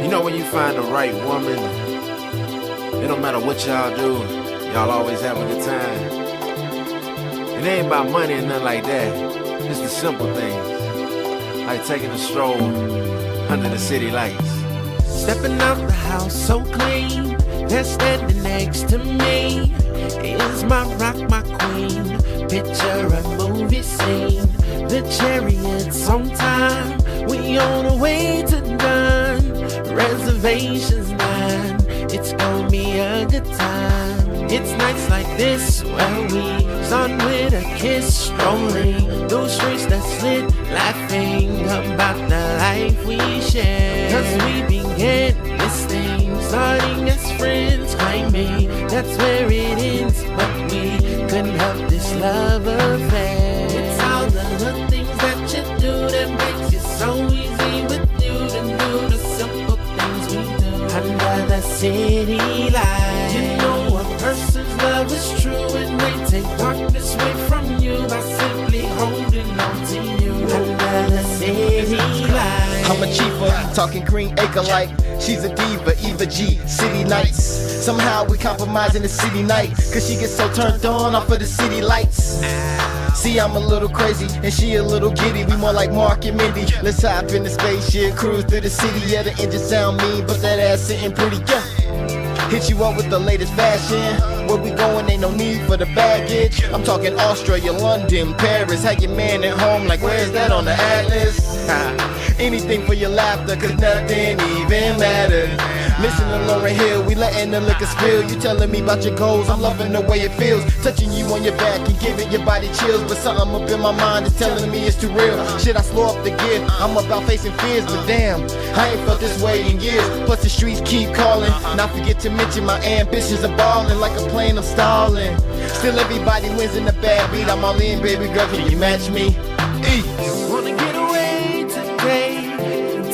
You know when you find the right woman, it don't matter what y'all do, y'all always have a good time. It ain't about money or nothing like that. Just the simple things, like taking a stroll under the city lights. Stepping out the house so clean, that's standing next to me is my rock, my queen. Picture a movie scene, the chariot's on time, we on the way to done. Reservations 9, it's gonna be a good time. It's nights like this where we start with a kiss, strolling those streets that's lit, laughing about the life we share. Cause we began this thing, starting as friends, claiming that's where it ends, but we couldn't help this love affair. It's all the little things that you do that makes it so easy with you to do the simple things we do under the city lights. You know a person's love is true and they take darkness away from you by simply holding on to you under the city lights. I'm a chifa, talking green acre like she's a diva, Eva G, city nights. Somehow we compromise in the city night, cause she gets so turned on off of the city lights. See, I'm a little crazy and she a little giddy. We more like Mark and Mindy. Let's hop in the spaceship, cruise through the city. Yeah, the engine sound mean, but that ass sitting pretty, yeah. Hit you up with the latest fashion. Where we going, ain't no need for the baggage. I'm talking Australia, London, Paris. Have your man at home, like where's that on the atlas? Anything for your laughter, cause nothing even matters. Listen to Lauryn Hill, we letting the liquor spill. You telling me about your goals, I'm loving the way it feels. Touching you on your back and giving your body chills. But something up in my mind is telling me it's too real. Shit, I slow up the gear, I'm about facing fears. But damn, I ain't felt this way in years. Plus the streets keep calling. Not forget to mention my ambitions are balling. Like a plane, I'm stalling. Still everybody wins in the bad beat. I'm all in, baby girl, can you match me? Wanna get away today,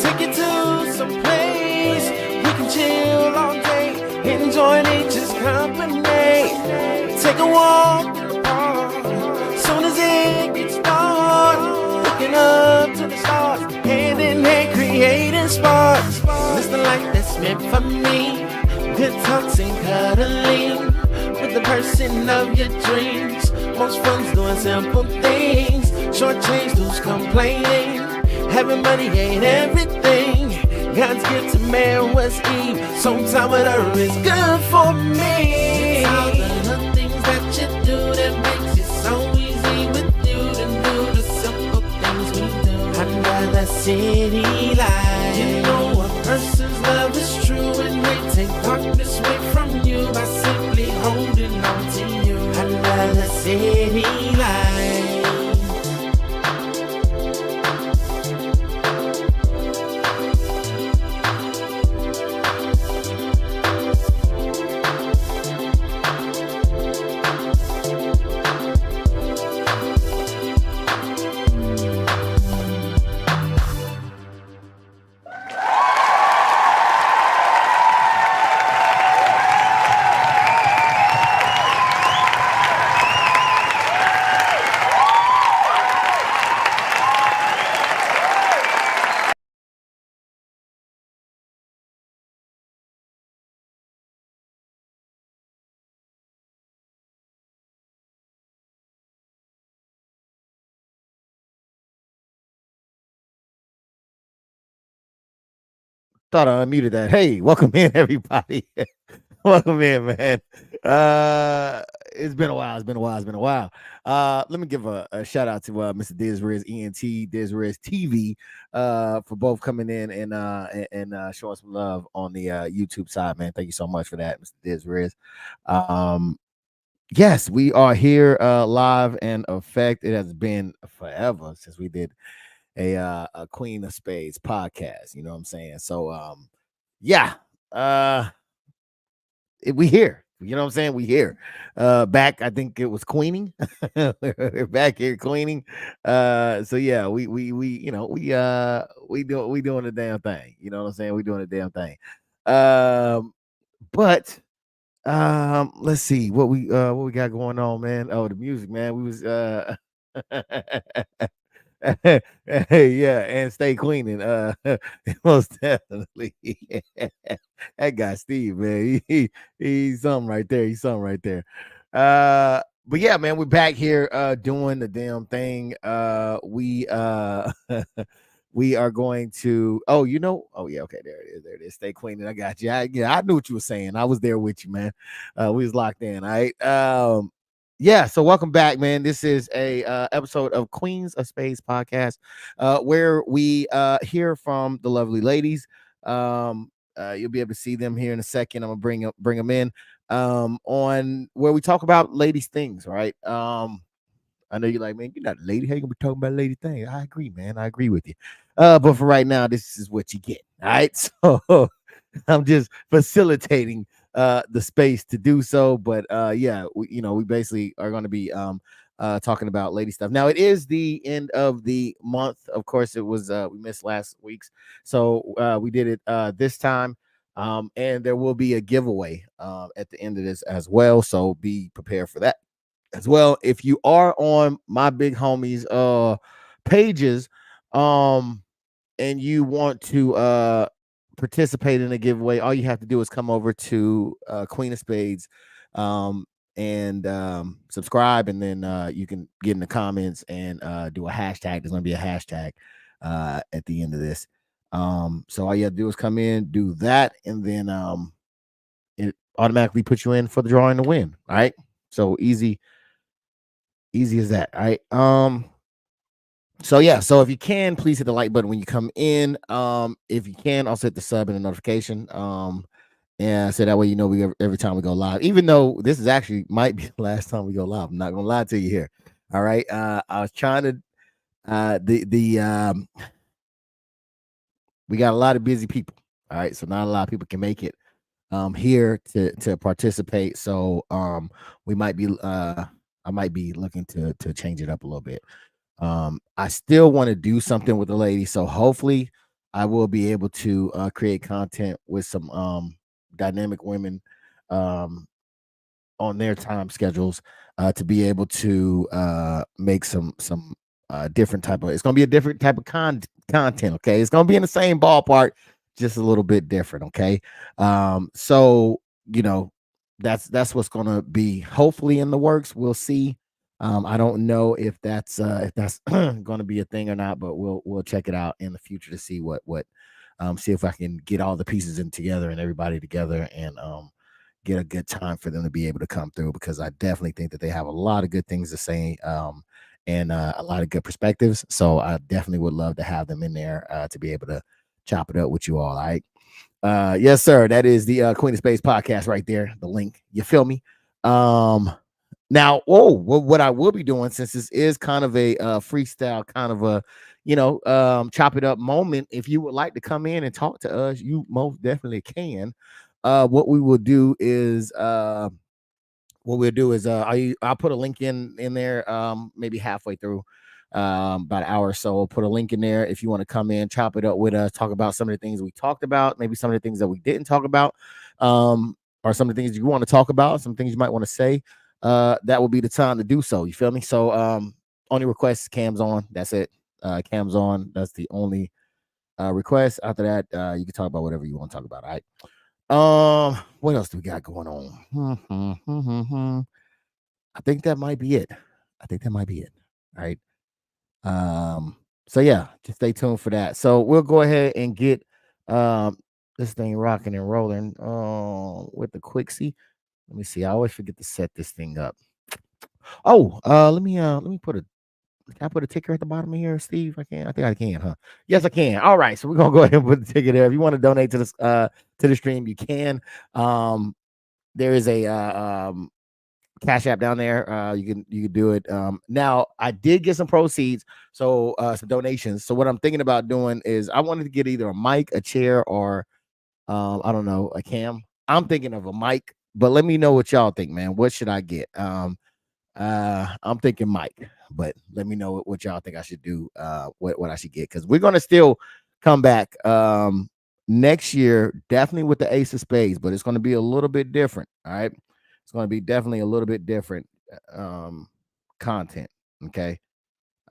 take you to some place we can chill all day, enjoy nature's company. Take a walk in the park, soon as it gets dark, looking up to the stars, hand in hand creating sparks. It's the light that's meant for me, good talks and cuddling with the person of your dreams. Most fun's doing simple things, short change, who's complaining? Having money ain't everything. God's gift to man was Eve, so time with her is good for me. It's all the little things that you do that makes it so easy with you to do the simple things we do under the city lights. You know a person's love is true and they take darkness away from you by simply holding on to you under the city lights. Thought I unmuted that. Hey, welcome in, everybody. Welcome in, man. It's been a while. Let me give a shout out to Mr. DisRiz ENT, DisRiz TV, for both coming in and showing some love on the YouTube side, man. Thank you so much for that, Mr. DisRiz. Yes, we are here live and effect. It has been forever since we did a Queen of Spades podcast. You know what I'm saying? So yeah, we here. You know what I'm saying? We here. Back, I think it was cleaning. We're back here cleaning. So yeah, we doing the damn thing. You know what I'm saying? We doing the damn thing. But let's see what we got going on, man. Oh, the music, man. We was Yeah, and stay cleaning. Most definitely. That guy Steve, man, he's something right there. He's something right there. But yeah, man, we're back here doing the damn thing. We are going to. Oh, oh yeah, okay, there it is. There it is. Stay cleaning. I got you. I knew what you were saying. I was there with you, man. We was locked in. All right. Yeah, so welcome back, man. This is a episode of Queens of Spades podcast, where we hear from the lovely ladies. You'll be able to see them here in a second. I'm gonna bring them in on where we talk about ladies things, right? I know you're like, man, you're not a lady. How you gonna be talking about lady things? I agree, man. I agree with you. But for right now, this is what you get. All right. So I'm just facilitating the space to do so. But yeah, we basically are going to be talking about lady stuff. Now it is the end of the month. Of course, it was we missed last week's, so we did it this time. And there will be a giveaway at the end of this as well. So be prepared for that as well. If you are on my big homies pages, and you want to participate in a giveaway, all you have to do is come over to Queen of Spades and subscribe, and then you can get in the comments and do a hashtag. There's going to be a hashtag at the end of this. So all you have to do is come in, do that, and then it automatically puts you in for the drawing to win. All right. So easy as that. All right. So yeah, so if you can, please hit the like button when you come in. If you can, also hit the sub and the notification. And so that way every time we go live, even though this is actually might be the last time we go live. I'm not gonna lie to you here. All right. I was trying to we got a lot of busy people. All right, so not a lot of people can make it here to participate. So we might be I might be looking to change it up a little bit. I still want to do something with the ladies, so hopefully I will be able to create content with some dynamic women on their time schedules to be able to make some different type of. It's going to be a different type of content. Okay, it's going to be in the same ballpark, just a little bit different. Okay, so that's what's going to be hopefully in the works. We'll see. I don't know if that's going to be a thing or not, but we'll check it out in the future to see what see if I can get all the pieces in together and everybody together and get a good time for them to be able to come through, because I definitely think that they have a lot of good things to say and a lot of good perspectives. So I definitely would love to have them in there to be able to chop it up with you all. All right. Yes, sir. That is the Queen of Spades podcast right there. The link. You feel me? Now, what I will be doing, since this is kind of a freestyle, kind of a chop it up moment, if you would like to come in and talk to us, you most definitely can. What we will do is I'll put a link in there maybe halfway through about an hour or so. I'll put a link in there if you want to come in, chop it up with us, talk about some of the things we talked about, maybe some of the things that we didn't talk about, or some of the things you want to talk about, some things you might want to say. That will be the time to do so. You feel me? So only request cams on. That's it. Cams on. That's the only request. After that, you can talk about whatever you want to talk about. All right. What else do we got going on? I think that might be it. All right. So yeah, just stay tuned for that. So we'll go ahead and get this thing rocking and rolling with the Quixie. Let me see. I always forget to set this thing up. Oh, let me put a. Can I put a ticker at the bottom of here, Steve? I can. I think I can, huh? Yes, I can. All right. So we're gonna go ahead and put the ticker there. If you want to donate to this to the stream, you can. There is a Cash App down there. You can do it. Now I did get some proceeds, so some donations. So what I'm thinking about doing is I wanted to get either a mic, a chair, or I don't know, a cam. I'm thinking of a mic, but let me know what y'all think, man. What should I get? I'm thinking mic, but let me know what y'all think I should do. What I should get, because we're gonna still come back next year, definitely with the Ace of Spades, but it's gonna be a little bit different. All right, it's gonna be definitely a little bit different content. Okay.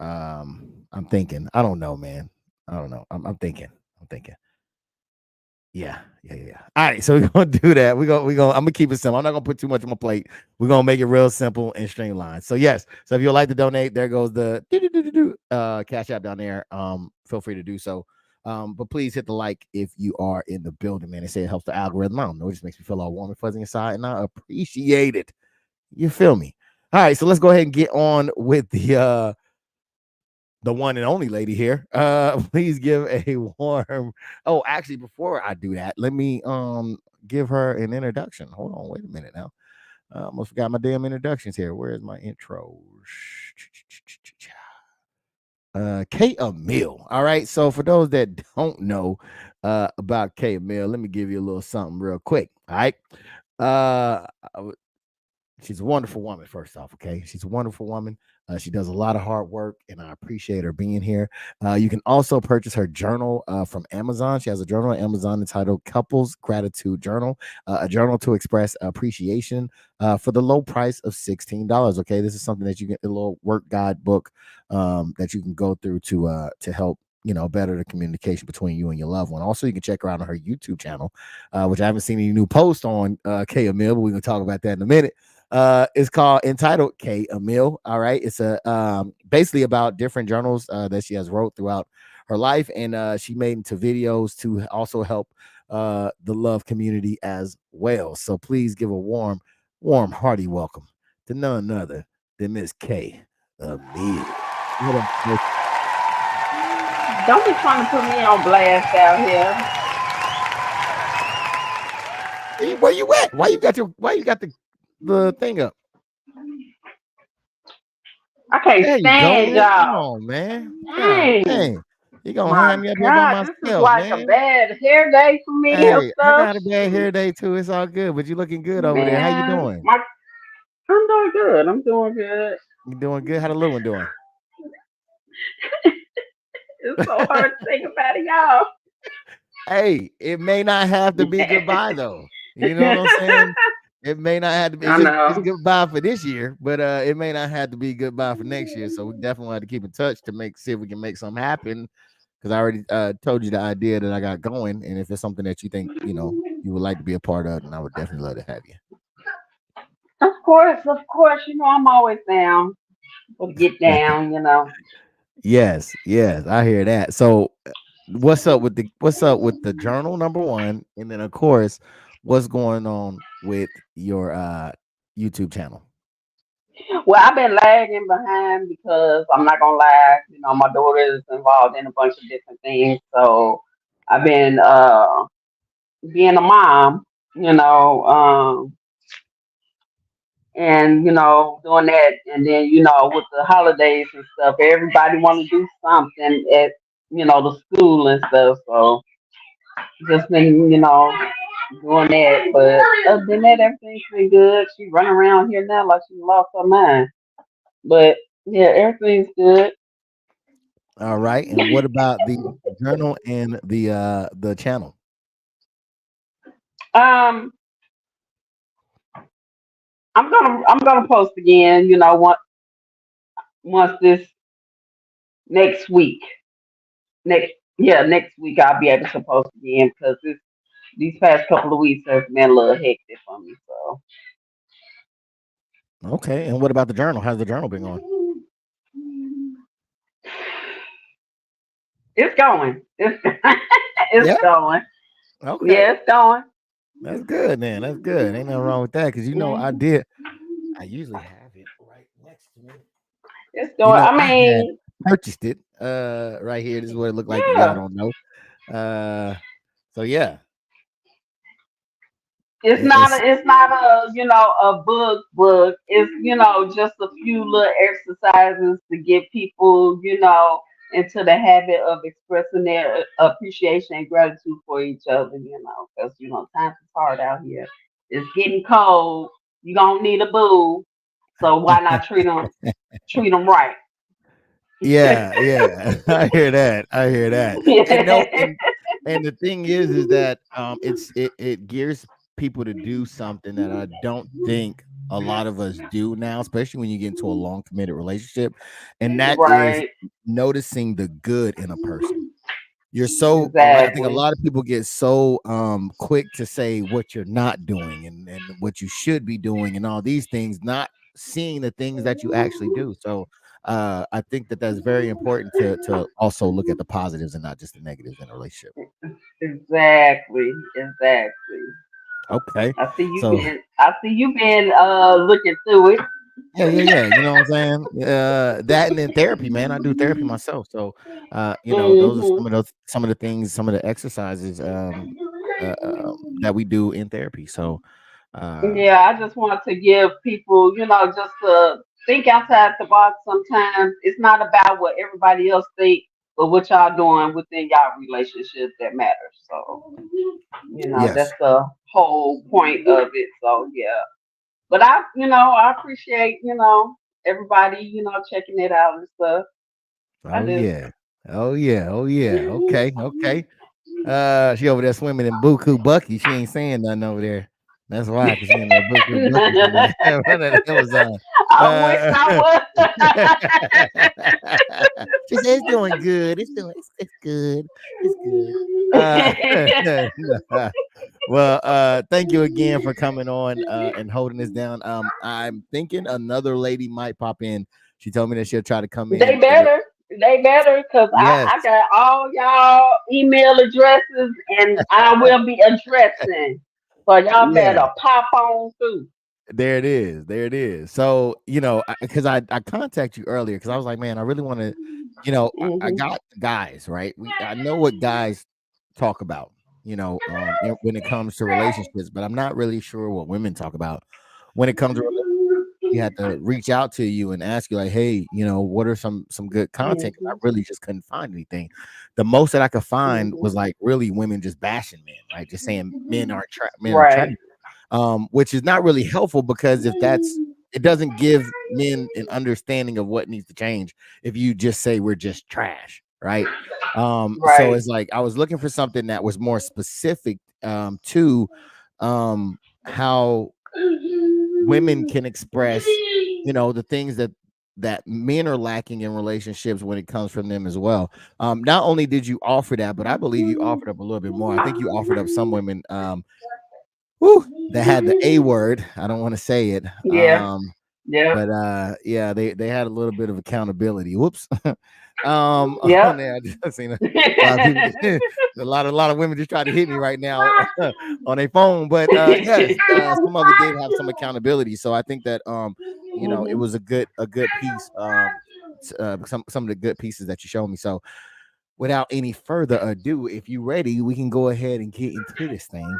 I'm thinking. I don't know, man. I don't know. I'm thinking. I'm thinking. Yeah. All right, so we're gonna do that. I'm gonna keep it simple. I'm not gonna put too much on my plate. We're gonna make it real simple and streamlined. So yes, so if you'd like to donate, there goes the cash app down there. Feel free to do so. But please hit the like if you are in the building, man. They say it helps the algorithm. I don't know, it just makes me feel all warm and fuzzy inside, and I appreciate it. You feel me? All right, so let's go ahead and get on with the one and only lady here. Please give a warm. Oh, actually, before I do that, let me give her an introduction. Hold on, wait a minute now. Almost forgot my damn introductions here. Where is my intro? K Emil. All right. So for those that don't know about K Emil, let me give you a little something real quick. All right. She's a wonderful woman, first off. Okay. She's a wonderful woman. She does a lot of hard work, and I appreciate her being here. You can also purchase her journal from Amazon. She has a journal on Amazon entitled Couples Gratitude Journal, a journal to express appreciation for the low price of $16. Okay. This is something that you get, a little work guide book that you can go through to help better the communication between you and your loved one. Also, you can check her out on her YouTube channel, which I haven't seen any new posts on K Emil, but we're gonna talk about that in a minute. It's entitled K Emil. All right, it's a basically about different journals that she has wrote throughout her life, and she made into videos to also help the love community as well. So please give a warm, hearty welcome to none other than Miss K Emil. Don't be trying to put me on blast out here. Where you at? Why you got the thing up? I can't stand y'all. Come on, man. Hey, you gonna hand me up here by myself, this is like man. a bad hair day for me. Hey, I got a bad hair day too. It's all good, but you looking good over there. How you doing? I'm doing good. I'm doing good. You doing good? How the little one doing? It's so hard to say goodbye to y'all. Hey, it may not have to be goodbye though. You know what I'm saying? It may not have to be it's goodbye for this year, but it may not have to be goodbye for next year. So we definitely have to keep in touch to see if we can make something happen. Because I already told you the idea that I got going, and if it's something that you think you would like to be a part of, then I would definitely love to have you. Of course, I'm always down. We'll get down, Yes, I hear that. So what's up with the journal, number one, and then of course, what's going on with your YouTube channel? Well, I've been lagging behind because I'm not gonna lie, my daughter is involved in a bunch of different things. So I've been being a mom, and doing that, and then with the holidays and stuff, everybody want to do something at the school and stuff. So just been doing that, but other than that, everything's been good. She running around here now like she lost her mind, but yeah, everything's good. All right, and what about the journal and the channel? I'm gonna post again, once this next week. Next week I'll be able to post again because these past couple of weeks has been a little hectic for me. So okay, and what about the journal? How's the journal been going? It's going. It's going. Okay. Yeah, it's going. That's good, man. That's good. Ain't nothing wrong with that because I usually have it right next to me. It's going. I purchased it right here. This is what it looked like. Yeah. Y'all don't know. So yeah. It's not a book. It's just a few little exercises to get people into the habit of expressing their appreciation and gratitude for each other, because times is hard out here. It's getting cold. You don't need a boo, so why not treat them right? Yeah, I hear that. And the thing is that it gears people to do something that I don't think a lot of us do now, especially when you get into a long committed relationship, and that is Right. noticing the good in a person. You're so I think a Exactly. lot of people get so quick to say what you're not doing and what you should be doing and all these things, not seeing the things that you actually do. So I think that that's very important to also look at the positives and not just the negatives in a relationship. Exactly. Exactly. Okay. I see you So been. I see you been looking through it. yeah. You know what I'm saying? That and then therapy, man. I do therapy myself. So those are Hmm. some of the things, some of the exercises that we do in therapy. So Yeah, I just want to give people, just to think outside the box. Sometimes it's not about what everybody else think, but what y'all doing within y'all relationship that matters. So, that's yes. the whole point of it. So yeah. But I appreciate, everybody, checking it out and stuff. I Oh do. yeah. Oh yeah. Oh yeah. Okay. Okay. She over there swimming in Buku Bucky. She ain't saying nothing over there. That's why, because she in there Buku Bucky somewhere running Amazon. I wish Uh, I was. she said it's doing good. It's good. It's good. Uh, well, thank you again for coming on and holding this down. I'm thinking another lady might pop in. She told me that she'll try to come They in. better. They better, because I Yes, got all y'all email addresses and I will be addressing. So y'all yeah. better pop on through. There it is. There it is. So, because I contact you earlier because I was like, man, I really want to, I Hmm. got guys, right? I know what guys talk about, when it comes to relationships, but I'm not really sure what women talk about when it comes to we had to reach out to you and ask you like, hey, what are some good content? 'Cause I Hmm. really just couldn't find anything. The most that I could find Hmm. was like really women just bashing men, right? Just saying men are trash, Right. which is not really helpful because if that's it doesn't give men an understanding of what needs to change if you just say we're just trash, right? So Right. it's like I was looking for something that was more specific to how women can express, the things that men are lacking in relationships when it comes from them as well. Not only did you offer that, but I believe you offered up a little bit more. I think you offered up some women that had the A word. I don't want to say it. Yeah. Yeah. But yeah, they had a little bit of accountability. Whoops. Yep. On there, I just seen a lot of people a lot of women just try to hit me right now on a phone. But yes, some of it did have some accountability. So I think that it Hmm. was a good piece. Some of the good pieces that you showed me. So without any further ado, if you're ready, we can go ahead and get into this thing.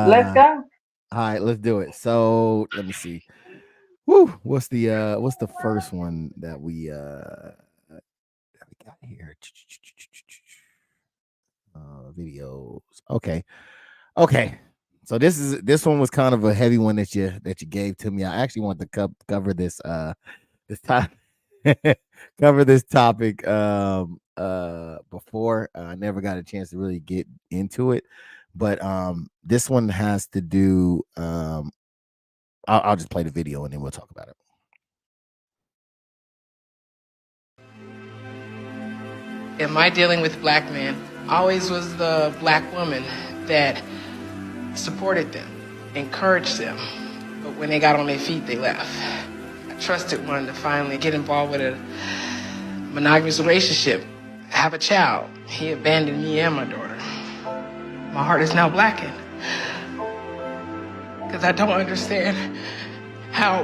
Let's Uh go. all right, let's do it. So let me see. Woo, what's the first one that we got here? Videos. Okay. Okay. So this one was kind of a heavy one that you gave to me. I actually want to cover this time cover this topic before. I never got a chance to really get into it. But this one has to do I'll just play the video and then we'll talk about it. In my dealing with black men, always was the black woman that supported them, encouraged them, but when they got on their feet, they left. I trusted one to finally get involved with a monogamous relationship, have a child. He abandoned me and my daughter. My heart is now blackened because I don't understand how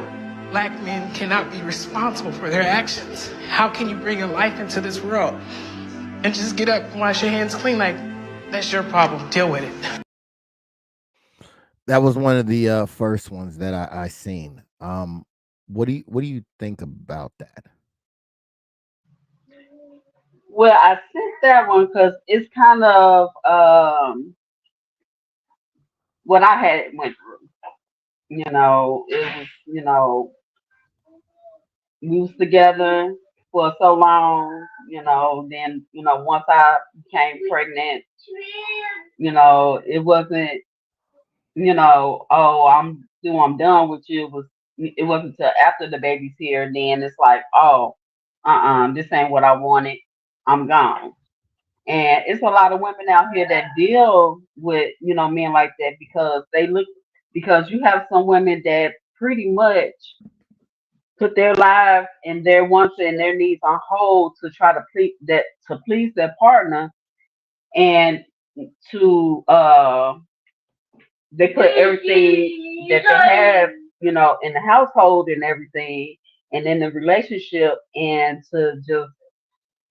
black men cannot be responsible for their actions. How can you bring a life into this world and just get up and wash your hands clean? Like, that's your problem, deal with it. That was one of the first ones that I seen. What do you think about that? Well, I sent that one because it's kind of what I had went through. It was, we was together for so long, then, once I became pregnant, it wasn't, oh, I'm through, I'm done with you. It wasn't until after the baby's here, then it's like, oh, this ain't what I wanted. I'm gone. And it's a lot of women out here that deal with, men like that because you have some women that pretty much put their lives and their wants and their needs on hold to try to please their partner, and to they put everything that they have, in the household and everything and in the relationship, and to just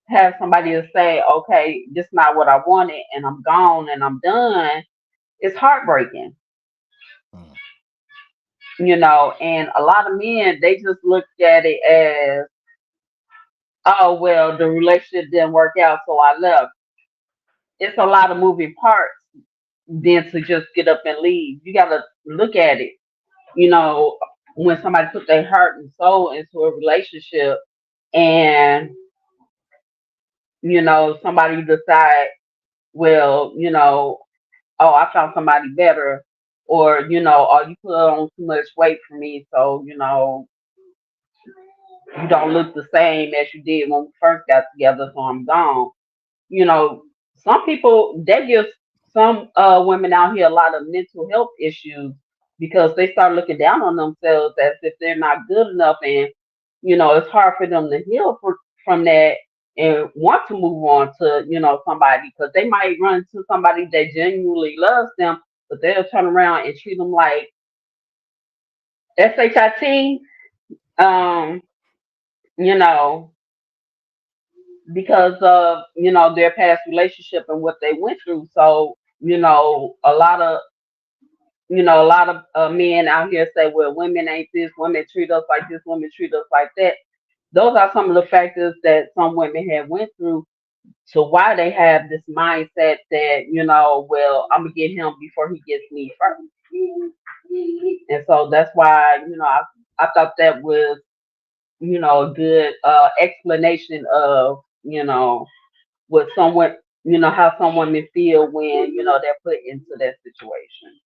have somebody to say, okay, this is not what I wanted and I'm gone and I'm done. It's heartbreaking, and a lot of men, they just looked at it as, oh, well, the relationship didn't work out, so I left. It's a lot of moving parts than to just get up and leave. You got to look at it, you know, when somebody put their heart and soul into a relationship, and, somebody decide, well, oh, I found somebody better, or, oh, you put on too much weight for me, so, you don't look the same as you did when we first got together, so I'm gone. You know, some people, that gives some women out here a lot of mental health issues because they start looking down on themselves as if they're not good enough, and it's hard for them to heal from that and want to move on to somebody, because they might run into somebody that genuinely loves them, but they'll turn around and treat them like shit, um, you know, because of their past relationship and what they went through. So a lot of men out here say, well, women ain't this, women treat us like this, women treat us like that. Those are some of the factors that some women have went through to why they have this mindset that, well, I'm gonna get him before he gets me first. And so that's why, I thought that was, a good explanation of, what someone, how some women feel when, they're put into that situation.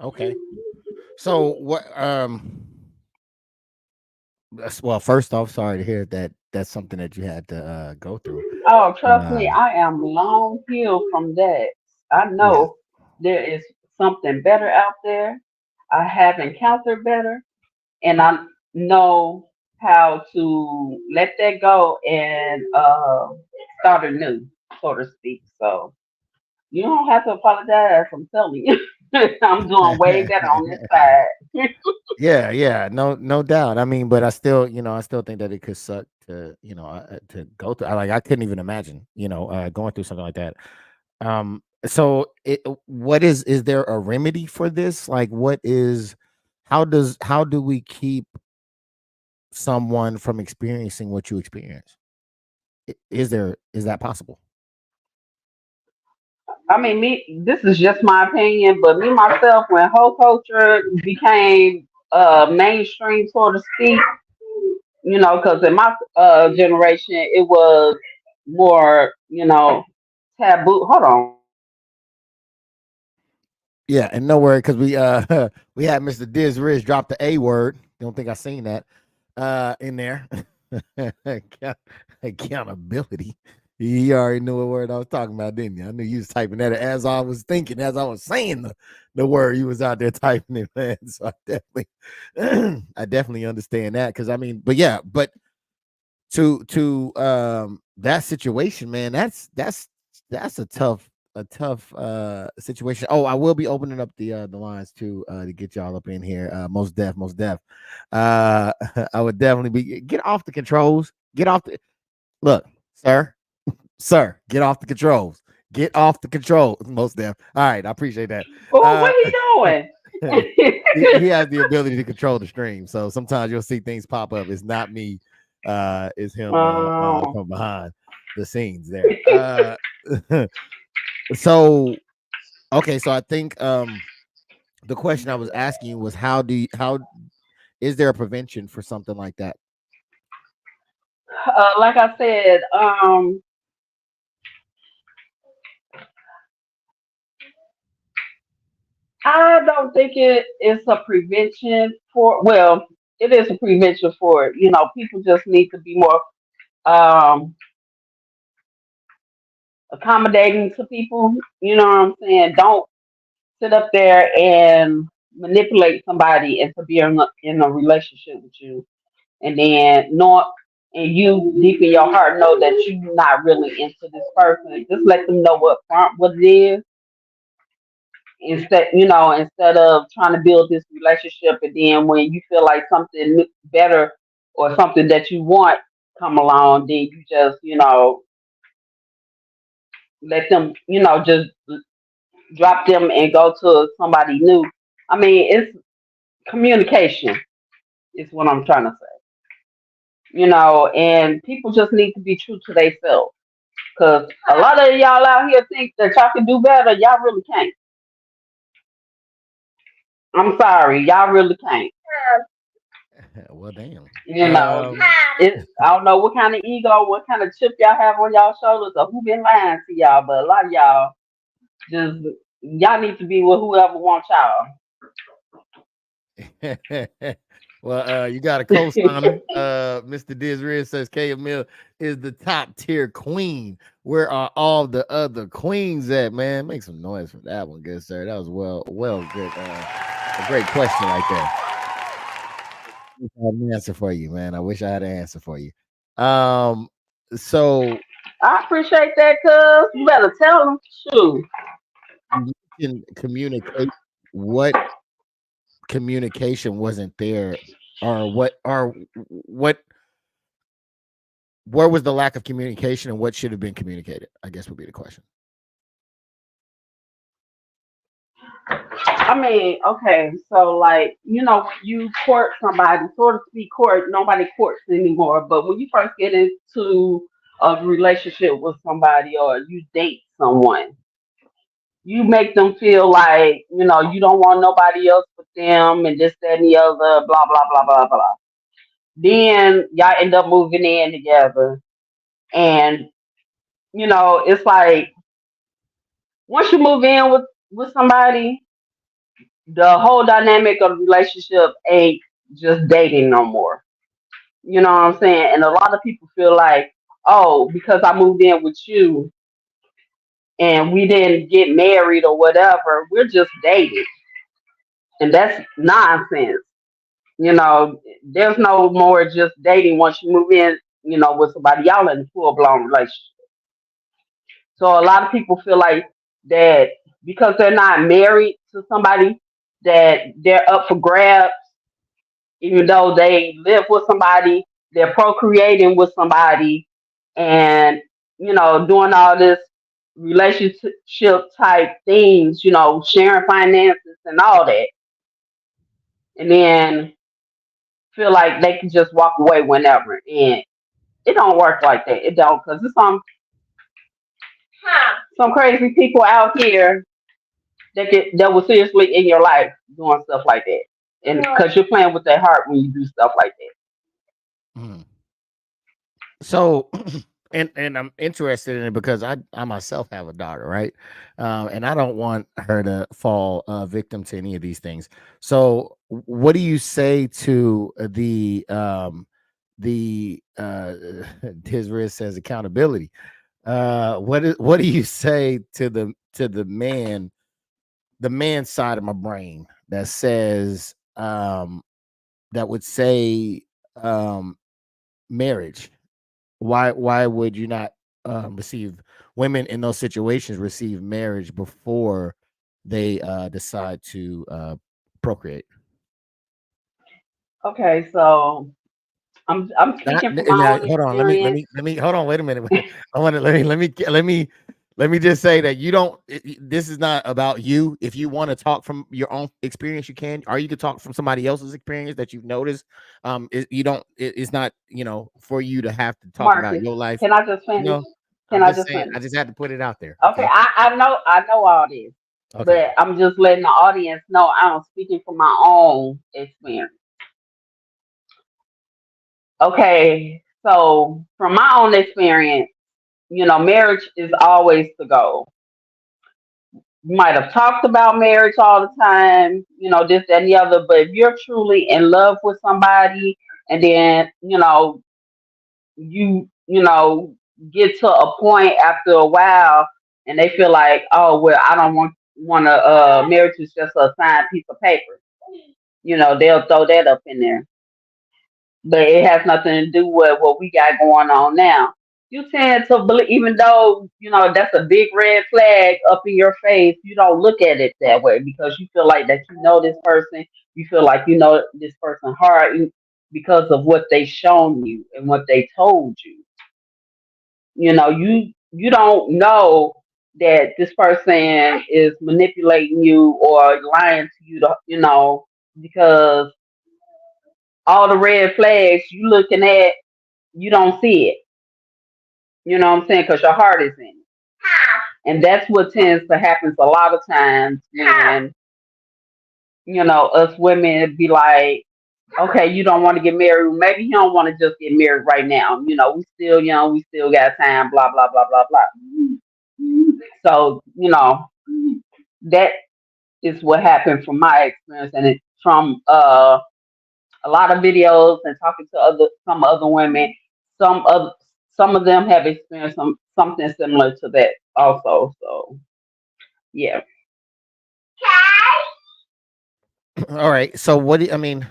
Okay. So what? Well, first off, sorry to hear that. That's something that you had to go through. Oh, trust me, Um, I am long healed from that. I yeah. know there is something better out there. I have encountered better, and I know how to let that go and start anew, so to speak. So you don't have to apologize. I'm telling you, I'm doing way better on this side. Yeah, no doubt. I mean, but I still, I still think that it could suck to, to go through. I couldn't even imagine, going through something like that. So what is there a remedy for this? Like, how do we keep someone from experiencing what you experience? Is that possible? I mean, this is just my opinion, but me myself, when whole culture became mainstream, so to speak, because in my generation, it was more, taboo. Hold on. Yeah, and no worry, because we we had Mr. DisRiz drop the A word. Don't think I seen that in there. Account- Accountability. You already knew what word I was talking about, didn't you? I knew you was typing that as I was thinking, as I was saying the word, you was out there typing it, man. So I definitely I definitely understand that. Cause I mean, but yeah, but to that situation, man, that's a tough situation. Oh, I will be opening up the lines to get y'all up in here. Most def. Uh I would definitely be get off the controls. Get off the look, sir, get off the controls. Get off the control. Most def. All right, I appreciate that. Well, Uh what he doing? he has the ability to control the stream. So sometimes you'll see things pop up. It's not me, it's him Oh, from behind the scenes there. So okay, so I think the question I was asking you was how is there a prevention for something like that? like I said, I don't think it is a prevention for. Well, it is a prevention for it. People just need to be more um accommodating to people. You know what I'm saying? Don't sit up there and manipulate somebody into being in a relationship with you, and then not, and you deep in your heart know that you're not really into this person. Just let them know what it is, instead of trying to build this relationship, and then when you feel like something better or something that you want come along, then you just let them just drop them and go to somebody new. I mean, it's communication is what I'm trying to say. And people just need to be true to themselves. Because a lot of y'all out here think that y'all can do better. Y'all really can't. I'm sorry. Y'all really can't. Well, damn. You know, I don't know what kind of ego, what kind of chip y'all have on y'all shoulders, or who been lying to y'all, but a lot of y'all just, y'all need to be with whoever wants y'all. Well, you got a co-signer. Mr. DisRiz says K Mill is the top tier queen. Where are all the other queens at, man? Make some noise for that one, good sir. That was well good. A great question right there. I wish I had an answer for you, man. I wish I had an answer for you. So I appreciate that, cuz you better tell them. Shoot. you can communicate what communication wasn't there, or what where was the lack of communication, and what should have been communicated, I guess, would be the question. I mean, okay, so like, when you court somebody, sort of speak court, nobody courts anymore. But when you first get into a relationship with somebody or you date someone, you make them feel like, you don't want nobody else but them and this, that, and the other, blah, blah, blah, blah, blah. Then y'all end up moving in together. And, it's like once you move in with somebody, the whole dynamic of the relationship ain't just dating no more. You know what I'm saying? And a lot of people feel like, oh, because I moved in with you and we didn't get married or whatever, we're just dating. And that's nonsense. There's no more just dating once you move in, with somebody. Y'all in a full blown relationship. So a lot of people feel like that because they're not married to somebody, that they're up for grabs, even though they live with somebody, they're procreating with somebody, and doing all this relationship type things, sharing finances and all that, and then feel like they can just walk away whenever, and it don't work like that. It don't, because there's some crazy people out here that was seriously in your life doing stuff like that, and because you're playing with their heart when you do stuff like that. Mhm. So and I'm interested in it because I myself have a daughter, right? And I don't want her to fall victim to any of these things. So what do you say to the DisRiz says accountability? What do you say to the man side of my brain that says that would say marriage? Why would you not receive women in those situations receive marriage before they decide to procreate? Okay, so I'm Not, speaking from and my own hold on. Let me experience. hold on. Wait a minute. I want to let me just say that you don't. This is not about you. If you want to talk from your own experience, you can, or you could talk from somebody else's experience that you've noticed. You don't. It's not for you to have to talk about Marcus, your life. can I just You finish? know, Can I'm I just just saying. finish? I just had to put it out there. Okay, Okay. I know all this, Okay. but I'm just letting the audience know I'm speaking from my own experience. Okay, so from my own experience, marriage is always the goal. you might have talked about marriage all the time, this, that, and the other. But if you're truly in love with somebody, and then you get to a point after a while, and they feel like, oh well, I don't want to marriage is just a signed piece of paper. They'll throw that up in there, but it has nothing to do with what we got going on now. You tend to believe, even though that's a big red flag up in your face, you don't look at it that way because you feel like that this person, you feel like this person hard because of what they shown you and what they told you. You don't know that this person is manipulating you or lying to you, because all the red flags you looking at, you don't see it. You know what I'm saying? Because your heart is in it. And that's what tends to happen a lot of times when, us women be like, okay, you don't want to get married. Maybe you don't want to just get married right now. We still young, we still got time, blah, blah, blah, blah, blah. So, that is what happened from my experience, and it's from a lot of videos and talking to some other women. Some of some of them have experienced something similar to that also. So yeah. All right. So what do you, I mean?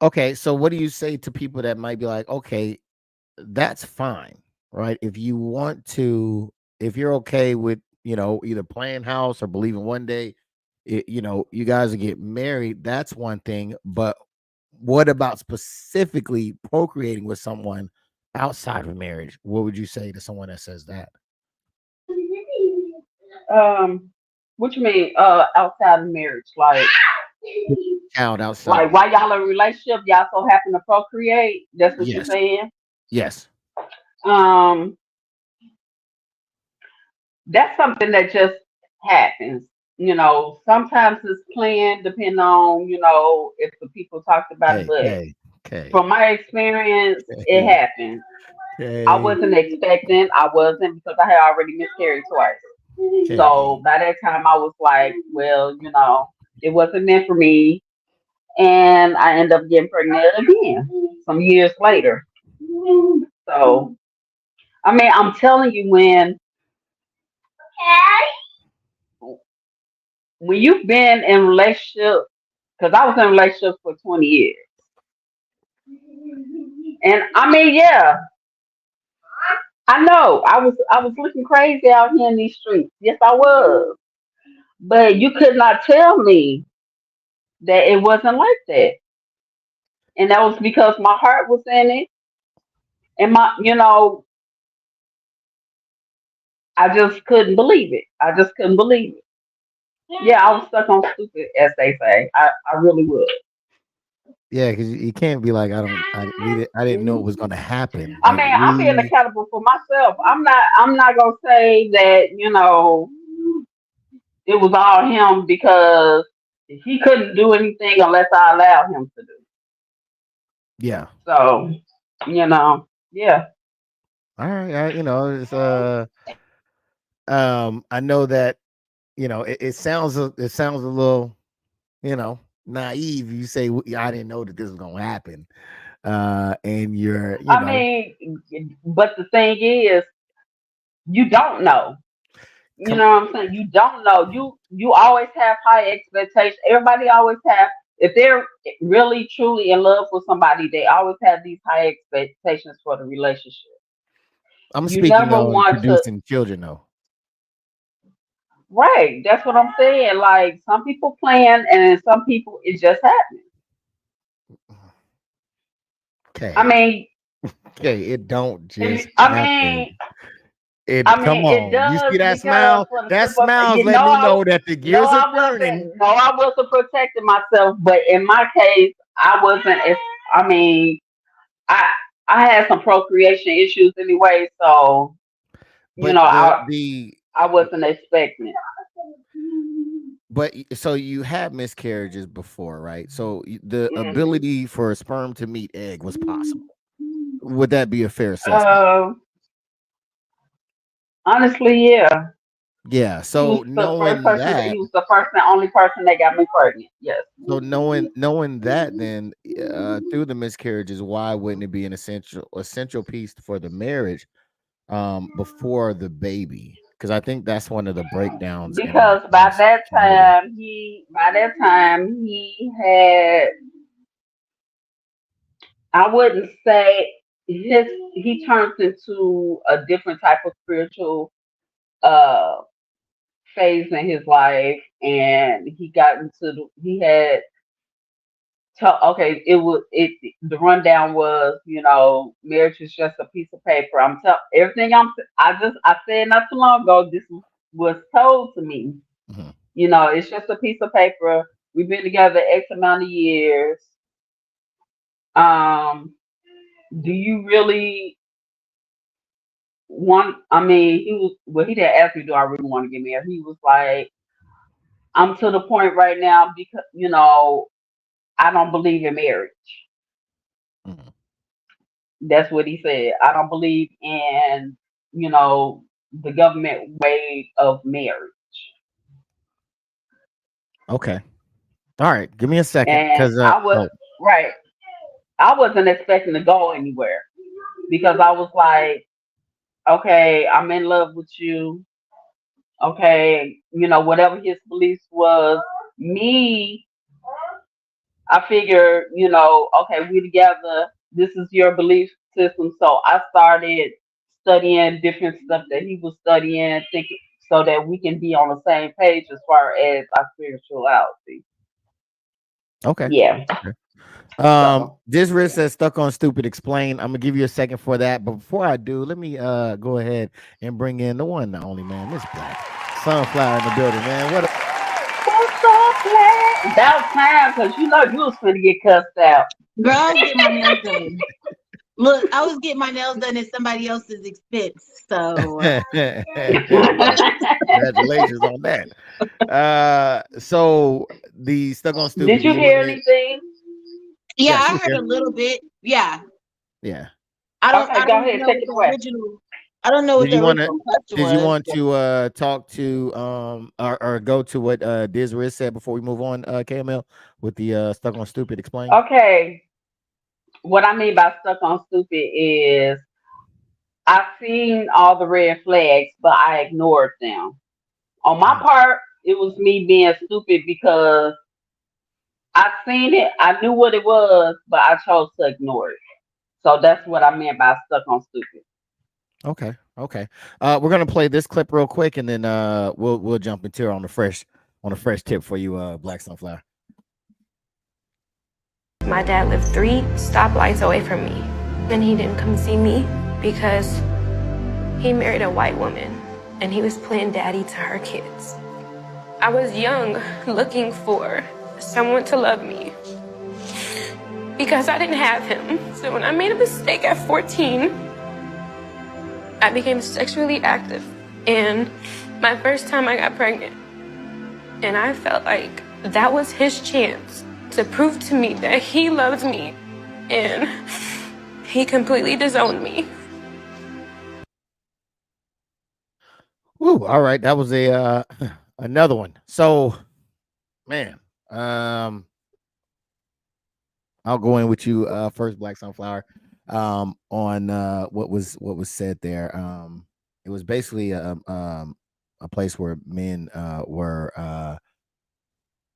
Okay. So what do you say to people that might be like, okay, that's fine, right? If you want to, if you're okay with, either playing house or believing one day, you guys will get married. That's one thing. But what about specifically procreating with someone outside of marriage? What would you say to someone that says that? What you mean outside of marriage? Like Child outside. while y'all in a relationship, y'all so happen to procreate? That's what you're Yes. saying? Yes. Um, that's something that just happens. Sometimes it's planned, depending on if the people talked about it. Okay. But Okay. Okay. from my experience, it Okay. happened. I Okay. wasn't expecting. I wasn't, because I had already miscarried twice. Okay. So by that time, I was like, well, it wasn't meant for me, and I ended up getting pregnant again some years later. So I mean, I'm telling you, when you've been in relationship, because I was in a relationship for 20 years, and I mean, yeah, I know I was looking crazy out here in these streets. Yes, I was, but you could not tell me that it wasn't like that, and that was because my heart was in it, and I just couldn't believe it. I just couldn't believe it. Yeah, I was stuck on stupid, as they say. I really was. Yeah, because you can't be like, I didn't know it was going to happen. I Like mean, I'm being accountable for myself. I'm not gonna say that it was all him, because he couldn't do anything unless I allowed him to do. yeah. So, yeah. All right. It's I know that it sounds a little naive. You say, I didn't know that this was gonna happen, and you're I mean, but the thing is, you don't know. You come. know what I'm saying? You don't know. You always have high expectations. Everybody always have. If they're really truly in love with somebody, they always have these high expectations for the relationship. I'm You speaking never on want to. producing children, though. Right. That's what I'm saying. Like, some people plan, and some people it just happens. I Okay. mean, Okay. It don't just I happen. mean, Come it on. You does, see that because smile? for the That simple fact, smile's letting me know that the gears are turning. I wasn't protecting myself. But in my case, I wasn't. I mean, I I had some procreation issues anyway, so you But know, the I wasn't expecting it. but so you had miscarriages before, right? So the Mhm. ability for a sperm to meet egg was possible. Would that be a fair assessment? Uh, honestly, yeah. Yeah. So knowing that, he was the first and only person that got me pregnant. Yes. so knowing that, then through the miscarriages, why wouldn't it be an essential piece for the marriage before the baby? Because I think that's one of the breakdowns in our Because by that community. time he had, I wouldn't say he turned into a different type of spiritual uh phase in his life, and he had okay, the rundown was, marriage is just a piece of paper. Everything I said not too long ago, this was told to me. Mhm. It's just a piece of paper. We've been together X amount of years. Um, do you really want, I mean, he didn't ask me, do I really want to get married? He was like, I'm to the point right now because, I don't believe in marriage. Mhm. That's what he said. I don't believe in, you know, the government way of marriage. Okay. All right. Give me a second, And because right. I wasn't expecting to go anywhere because I was like, okay, I'm in love with you. Okay, whatever his beliefs was, me, I figured, okay, we together. This is your belief system. So I started studying different stuff that he was studying, thinking so that we can be on the same page as far as our spirituality. okay. Yeah. Okay. So This Riz says stuck on stupid. Explain. I'm gonna give you a second for that, but before I do, let me go ahead and bring in the one, the only man, Miss Black Sunflower in the building, man. What? what's up, man? About time, because you was finna get cussed out. Girl, I was getting my nails done. Look, I was getting my nails done at somebody else's expense. So Congratulations on that. So the stuck on stupid. Did Do you you want hear to? anything? yeah, Yeah, I she's heard here. a little bit. Yeah. Yeah. Okay, I go don't ahead, know take what it the away. original I don't know what Did the you want to? original question Did you was. want to talk to or go to what DisRiz said before we move on, KML, with the stuck on stupid? Explain. Okay, what I mean by stuck on stupid is I've seen all the red flags, but I ignored them. On my Mhm. part, it was me being stupid because I seen it, I knew what it was, but I chose to ignore it. So that's what I meant by stuck on stupid. Okay. Okay. We're gonna play this clip real quick, and then we'll jump into it on a fresh tip for you, Black Sunflower. My dad lived 3 stoplights away from me, and he didn't come see me because he married a white woman, and he was playing daddy to her kids. I was young, looking for someone to love me because I didn't have him. So when I made a mistake at 14, I became sexually active, and my first time I got pregnant. And I felt like that was his chance to prove to me that he loved me, and he completely disowned me. Woo, all right, that was a another one. So, man, I'll go in with you first, Black Sunflower, on what was said there. It was basically a place where men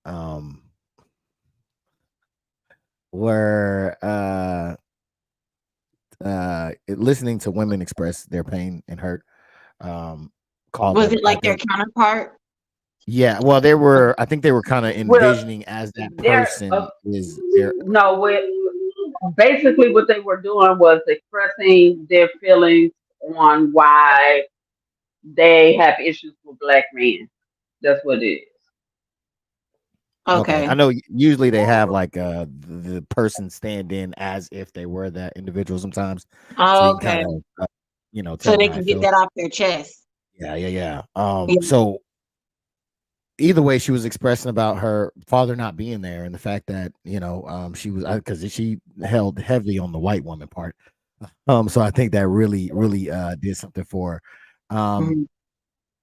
um were listening to women express their pain and hurt. Called Was them, it I like their think. counterpart? Yeah, well, I think they were kind of Well, envisioning as that they're person is their. no, basically what they were doing was expressing their feelings on why they have issues with black men. That's what it is. Okay, I Okay. know usually they have like the person stand in as if they were that individual sometimes, so you can kind Okay. of tell So them they how I can get feel. that off their chest. Yeah, yeah, yeah. Yeah. So either way, she was expressing about her father not being there and the fact that she was, because she held heavy on the white woman part. So I think that really did something for her. Mhm.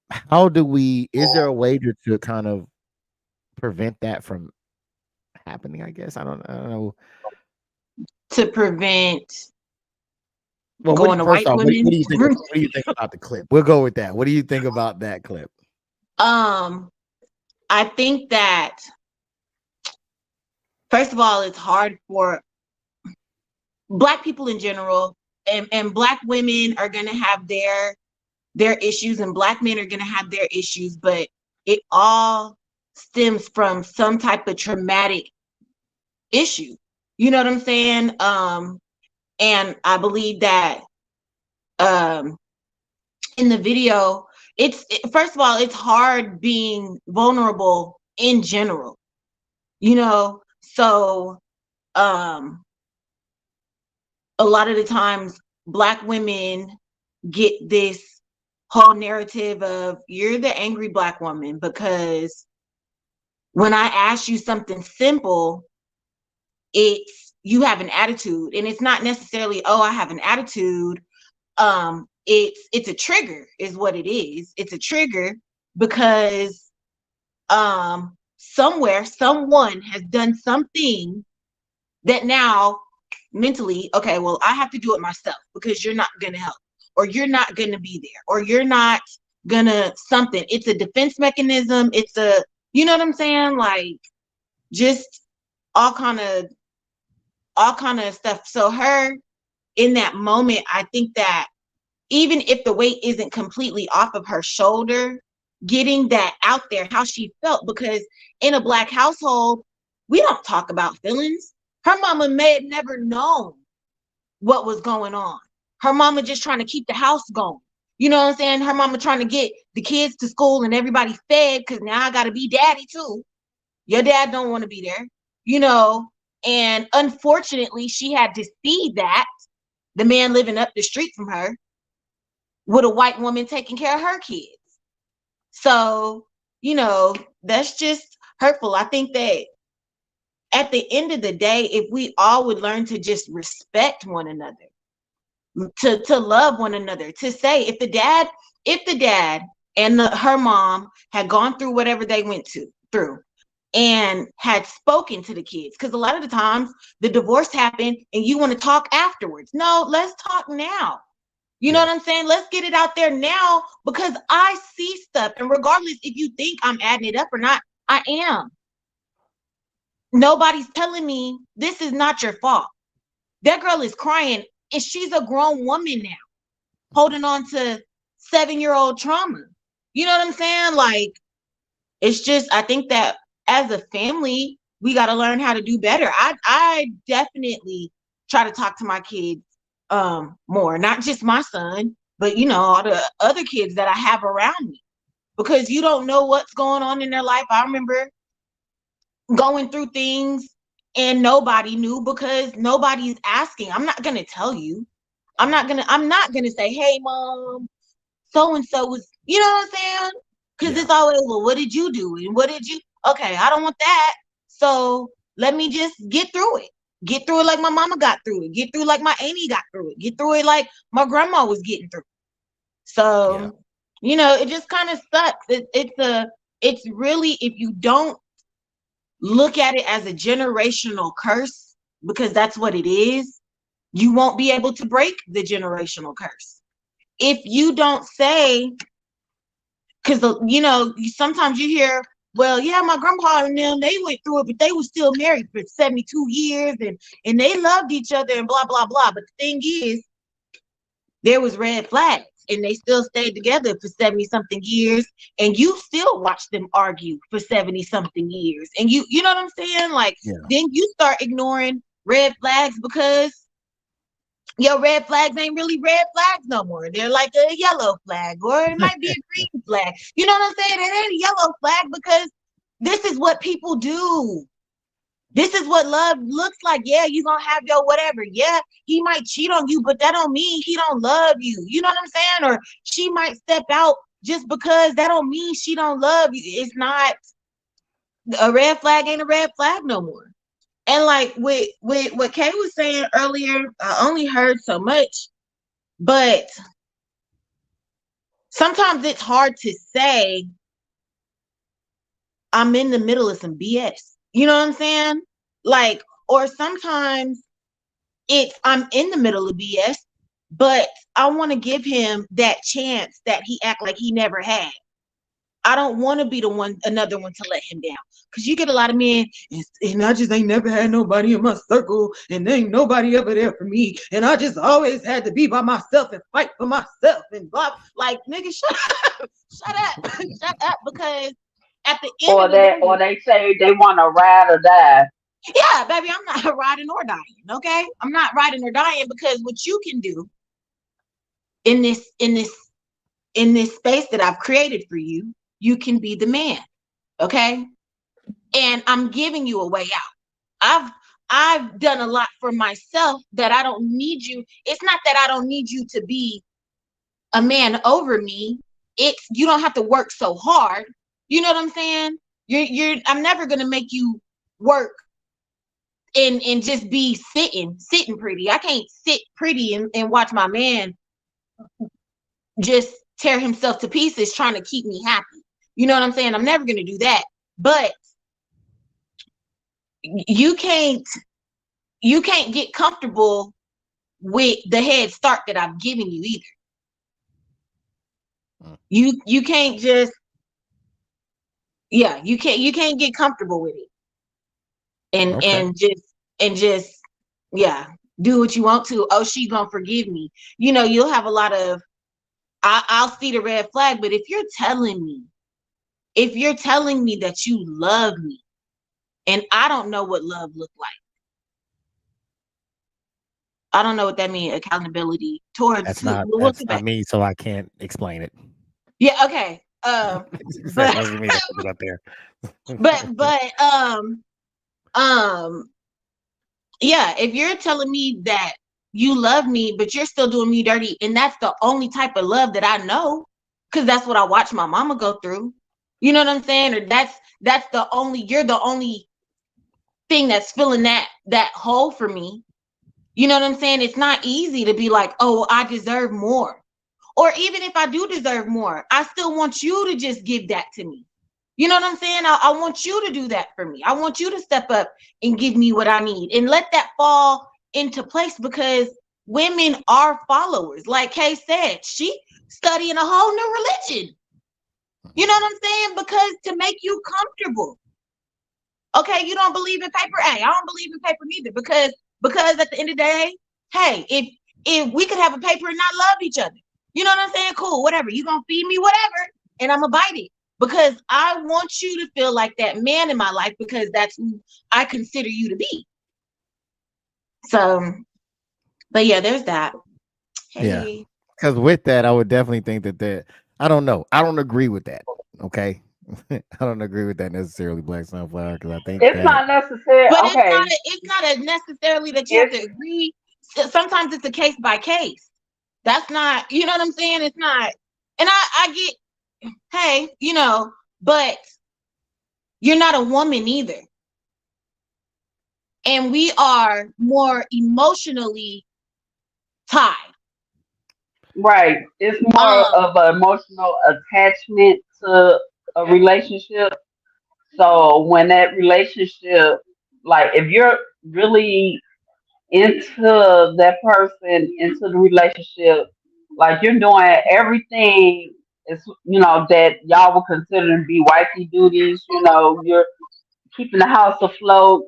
how do we? Is there a way to kind of prevent that from happening? I guess I don't know. To prevent Well, going to first white off, what women. do you think? What do you think about the clip? We'll go with that. What do you think about that clip? I think that first of all, it's hard for Black people in general, and Black women are gonna have their issues, and Black men are gonna have their issues, but it all stems from some type of traumatic issue. You know what I'm saying? And I believe that in the video, first of all, it's hard being vulnerable in general, you know. So a lot of the times Black women get this whole narrative of you're the angry Black woman, because when I ask you something simple, it's you have an attitude, and it's not necessarily, oh, I have an attitude. It's a trigger is what it is. It's a trigger because somewhere someone has done something that now mentally, okay, well, I have to do it myself because you're not gonna help, or you're not gonna be there, or you're not gonna something. It's a defense mechanism. It's a, you know what I'm saying? Like just all kind of stuff. So her in that moment, I think that even if the weight isn't completely off of her shoulder, getting that out there, how she felt, because in a Black household, we don't talk about feelings. Her mama may have never known what was going on. Her mama just trying to keep the house going. You know what I'm saying? Her mama trying to get the kids to school and everybody fed, because now I got to be daddy too. Your dad don't want to be there, you know? And unfortunately, she had to see that, the man living up the street from her, with a white woman taking care of her kids. So, you know, that's just hurtful. I think that at the end of the day, if we all would learn to just respect one another, to love one another, to say if the dad and her mom had gone through whatever they went through and had spoken to the kids, because a lot of the times the divorce happened and you want to talk afterwards. No, let's talk now. You know what I'm saying? Let's get it out there now, because I see stuff. And regardless if you think I'm adding it up or not, I am. Nobody's telling me this is not your fault. That girl is crying, and she's a grown woman now, holding on to 7-year-old trauma. You know what I'm saying? Like, it's just, I think that as a family, we got to learn how to do better. I definitely try to talk to my kids more, not just my son, but you know, all the other kids that I have around me, because you don't know what's going on in their life. I remember going through things and nobody knew because nobody's asking. I'm not gonna tell you. I'm not gonna say, hey mom, so and so was, you know what I'm saying? Because it's always, well, what did you do? And what did you, okay, I don't want that. So let me just get through it. Get through it like my mama got through it. Get through it like my auntie got through it. Get through it like my grandma was getting through. So, you know, it just kind of sucks. It's really, if you don't look at it as a generational curse, because that's what it is, you won't be able to break the generational curse. If you don't say, because, you know, sometimes you hear, well, yeah, my grandpa and them, they went through it, but they were still married for 72 years and they loved each other and blah, blah, blah. But the thing is, there was red flags and they still stayed together for 70 something years. And you still watch them argue for 70 something years. And you know what I'm saying? Like, then you start ignoring red flags because your red flags ain't really red flags no more. They're like a yellow flag, or it might be a green flag. You know what I'm saying? It ain't a yellow flag because this is what people do. This is what love looks like. Yeah, you gonna have your whatever. Yeah, he might cheat on you, but that don't mean he don't love you. You know what I'm saying? Or she might step out just because that don't mean she don't love you. It's not, a red flag ain't a red flag no more. And like with what Kay was saying earlier, I only heard so much, but sometimes it's hard to say I'm in the middle of some BS. You know what I'm saying? Like, or sometimes it's I'm in the middle of BS, but I want to give him that chance that he act like he never had. I don't want to be another one to let him down. Cause you get a lot of men, and I just ain't never had nobody in my circle, and there ain't nobody ever there for me, and I just always had to be by myself and fight for myself and blah. Like, nigga, shut up, shut up, shut up. Because at the end of the day, Or they say they want to ride or die. yeah, baby, I'm not riding or dying. Okay, I'm not riding or dying because what you can do in this space that I've created for you, you can be the man. Okay. And I'm giving you a way out. I've done a lot for myself that I don't need you. It's not that I don't need you to be a man over me. It's you don't have to work so hard. You know what I'm saying? I'm never gonna make you work and just be sitting pretty. I can't sit pretty and watch my man just tear himself to pieces trying to keep me happy. You know what I'm saying? I'm never gonna do that. But you can't get comfortable with the head start that I've given you either. You can't just you can't get comfortable with it and just do what you want to. Oh, she's gonna forgive me. You know, you'll have a lot of I'll see the red flag, but if you're telling me that you love me and I don't know what love look like, I don't know what that means. Accountability towards That's not me, so I can't explain it. Yeah, okay. But up there. Yeah, if you're telling me that you love me, but you're still doing me dirty, and that's the only type of love that I know, because that's what I watched my mama go through. You know what I'm saying? Or you're the only thing that's filling that hole for me. You know what I'm saying? It's not easy to be like, oh, I deserve more. Or even if I do deserve more, I still want you to just give that to me. You know what I'm saying? I want you to do that for me. I want you to step up and give me what I need and let that fall into place, because women are followers. Like Kay said, she studying a whole new religion. You know what I'm saying? Because to make you comfortable. Okay, you don't believe in paper? Hey, I don't believe in paper neither, because at the end of the day, hey, if we could have a paper and not love each other, you know what I'm saying? Cool, whatever. You gonna feed me whatever, and I'm gonna bite it, because I want you to feel like that man in my life, because that's who I consider you to be. So, but yeah, there's that. Hey. Yeah, because with that, I would definitely think that I don't know. I don't agree with that. Okay. I don't agree with that necessarily, Black Sunflower, because I think it's not necessary. But okay, it's not necessarily that you have to agree. Sometimes it's a case by case. That's not, you know what I'm saying? It's not, and I get, hey, you know, but you're not a woman either. And we are more emotionally tied. Right. It's more of an emotional attachment to a relationship. So when that relationship, like if you're really into that person, into the relationship, like you're doing everything is, that y'all would consider to be wifey duties, you're keeping the house afloat,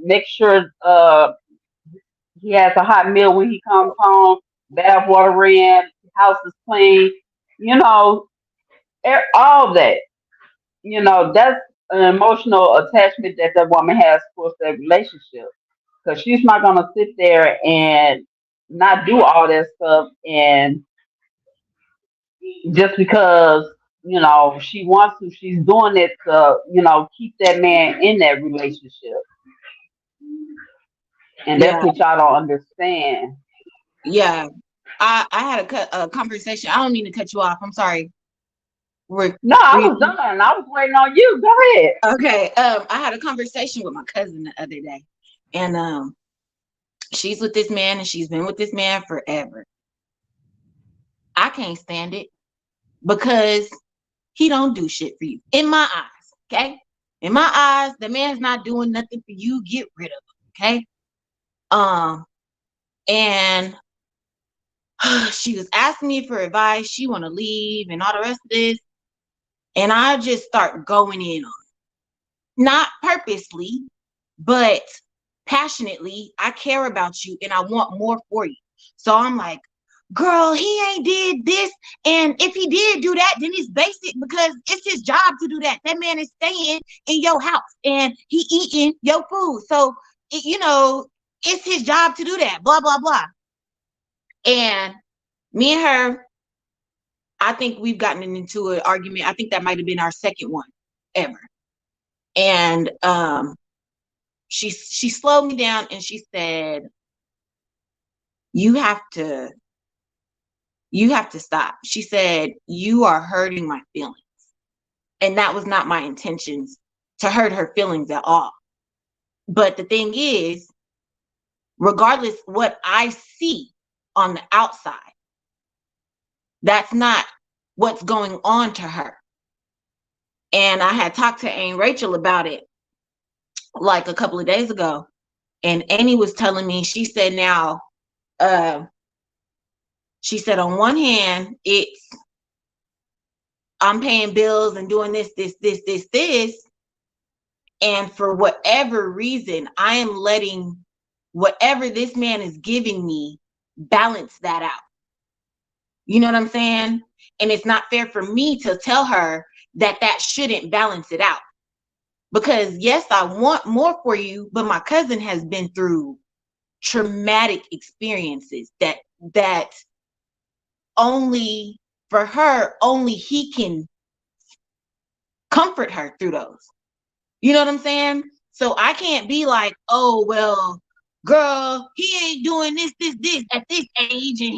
make sure he has a hot meal when he comes home, bath water in, house is clean, all that. That's an emotional attachment that that woman has towards that relationship. Because she's not going to sit there and not do all that stuff. And just because, she wants to, she's doing it to, keep that man in that relationship. And that's what y'all don't understand. Yeah. I had a conversation. I don't mean to cut you off. I'm sorry. No, I was done. I was waiting on you. Go ahead. Okay. I had a conversation with my cousin the other day, and she's with this man, and she's been with this man forever. I can't stand it. because he don't do shit for you. In my eyes, okay? In my eyes, the man's not doing nothing for you. Get rid of him, okay? And she was asking me for advice. She want to leave and all the rest of this. And I just start going in on it. Not purposely, but passionately. I care about you and I want more for you. So I'm like, girl, he ain't did this. And if he did do that, then it's basic because it's his job to do that. That man is staying in your house and he eating your food. So, it's his job to do that, blah, blah, blah. And me and her, I think we've gotten into an argument. I think that might have been our second one ever. And she slowed me down and she said, you have to stop. She said, you are hurting my feelings. And that was not my intentions to hurt her feelings at all. But the thing is, regardless what I see on the outside, that's not what's going on to her. And I had talked to Aunt Rachel about it like a couple of days ago. And Annie was telling me, she said, now, she said, on one hand, it's I'm paying bills and doing this. And for whatever reason, I am letting whatever this man is giving me balance that out. You know what I'm saying? And it's not fair for me to tell her that shouldn't balance it out. Because yes, I want more for you, but my cousin has been through traumatic experiences that only for her, only he can comfort her through those. You know what I'm saying? So I can't be like, oh, well, girl, he ain't doing this at this age, and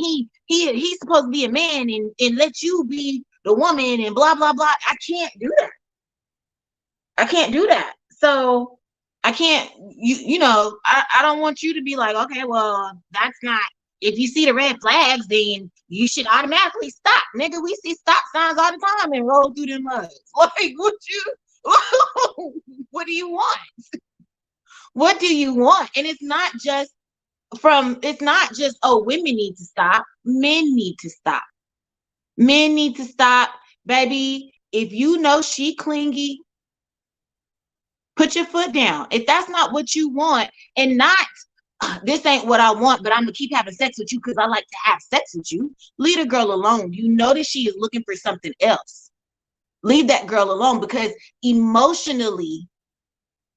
he's supposed to be a man and let you be the woman and blah, blah, blah. I can't do that. So I can't, I don't want you to be like, okay, well, that's not, if you see the red flags, then you should automatically stop. Nigga, we see stop signs all the time and roll through them mugs. Like, what do you want? What do you want? And it's not just, oh, women need to stop. Men need to stop. Men need to stop. Baby, if you know she clingy, put your foot down. If that's not what you want, and not, this ain't what I want, but I'm gonna keep having sex with you because I like to have sex with you. Leave the girl alone. You know that she is looking for something else. Leave that girl alone, because emotionally,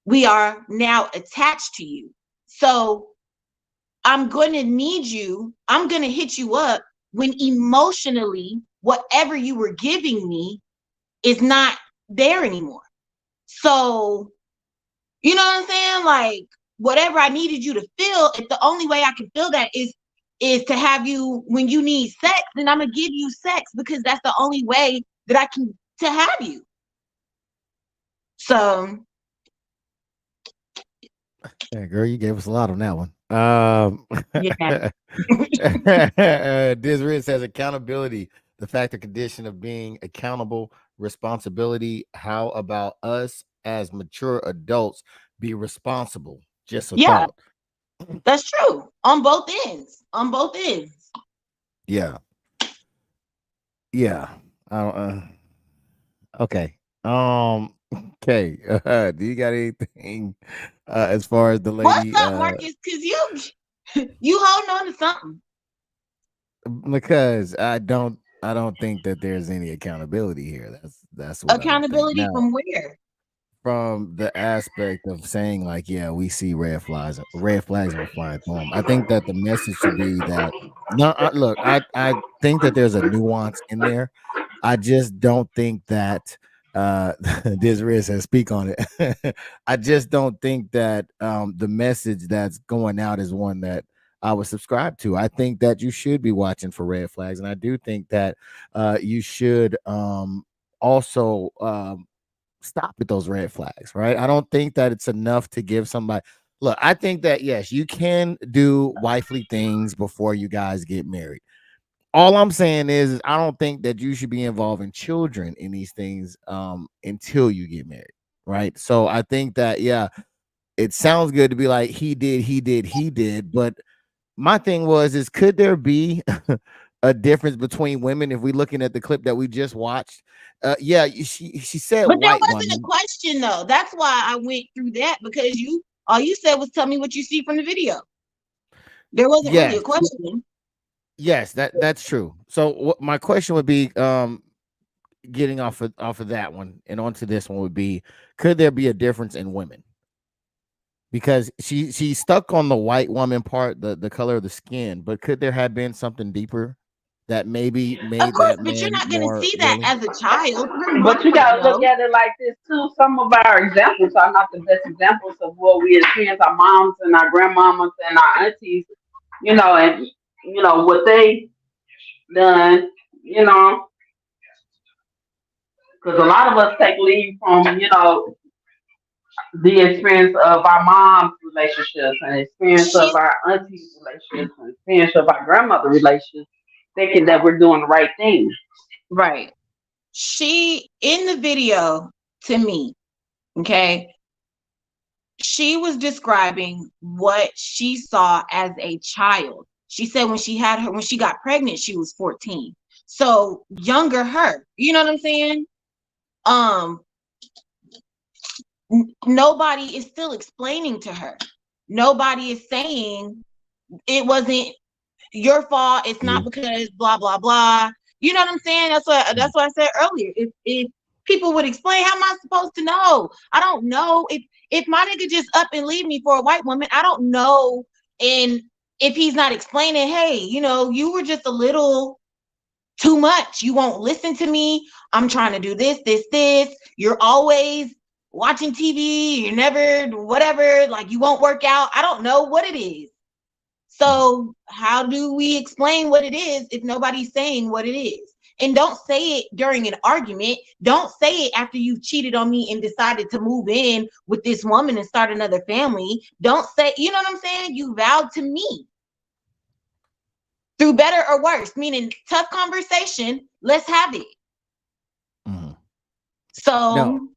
we are now attached to you. So I'm going to need you. I'm going to hit you up when emotionally, whatever you were giving me is not there anymore. So, you know what I'm saying? Like, whatever I needed you to feel, if the only way I can feel that is to have you when you need sex, then I'm going to give you sex, because that's the only way that I can to have you. So. Yeah, girl, you gave us a lot on that one. Yeah. DisRiz says accountability, the fact or condition of being accountable, responsibility. How about us as mature adults be responsible? Just a thought. That's true. On both ends. Yeah. I don't, okay. Okay. Do you got anything as far as the lady? What's up, Marcus? Because you holding on to something. Because I don't think that there's any accountability here. That's what accountability from where? From the aspect of saying, like, yeah, we see red flags are flying through them. I think that the message should be that look, I think that there's a nuance in there. I just don't think that DisRiz says speak on it. I just don't think that the message that's going out is one that I would subscribe to. I think that you should be watching for red flags, and I do think that you should also stop at those red flags, right? I don't think that it's enough to give somebody. Look, I think that yes, you can do wifely things before you guys get married. all I'm saying is I don't think that you should be involving children in these things until you get married, right? So I think that yeah, it sounds good to be like he did, but my thing is could there be a difference between women if we looking at the clip that we just watched? Yeah, she said But there white wasn't a woman. question though. That's why I went through that, because all you said was tell me what you see from the video. There wasn't really Yes, a question. yes, that's true. So what my question would be, getting off of that one and onto this one would be, could there be a difference in women? Because she stuck on the white woman part, the color of the skin, but could there have been something deeper that maybe Of made course, that but you're man not going to more see that willing? as a child. You're But you younger, gotta look though. at it like this too. Some of our examples are not the best examples of what we experience. Our moms and our grandmamas and our aunties, and what they done, because a lot of us take leave from, the experience of our mom's relationships and experience of She's our auntie's relationships and experience of our grandmother relationships, thinking that we're doing the right thing. right. She, in the video, to me, okay, she was describing what she saw as a child. She said when she got pregnant, she was 14. So younger her. You know what I'm saying? Nobody is still explaining to her. Nobody is saying it wasn't your fault. It's not because blah blah blah. You know what I'm saying? That's what I said earlier. If people would explain, how am I supposed to know? I don't know. If my nigga just up and leave me for a white woman, I don't know. And if he's not explaining, hey, you were just a little too much. You won't listen to me. I'm trying to do this. You're always watching TV. You're never whatever. Like, you won't work out. I don't know what it is. So how do we explain what it is if nobody's saying what it is? And don't say it during an argument. Don't say it after you've cheated on me and decided to move in with this woman and start another family. Don't say, you know what I'm saying? You vowed to me. Through better or worse, meaning tough conversation, let's have it. Mhm. So No,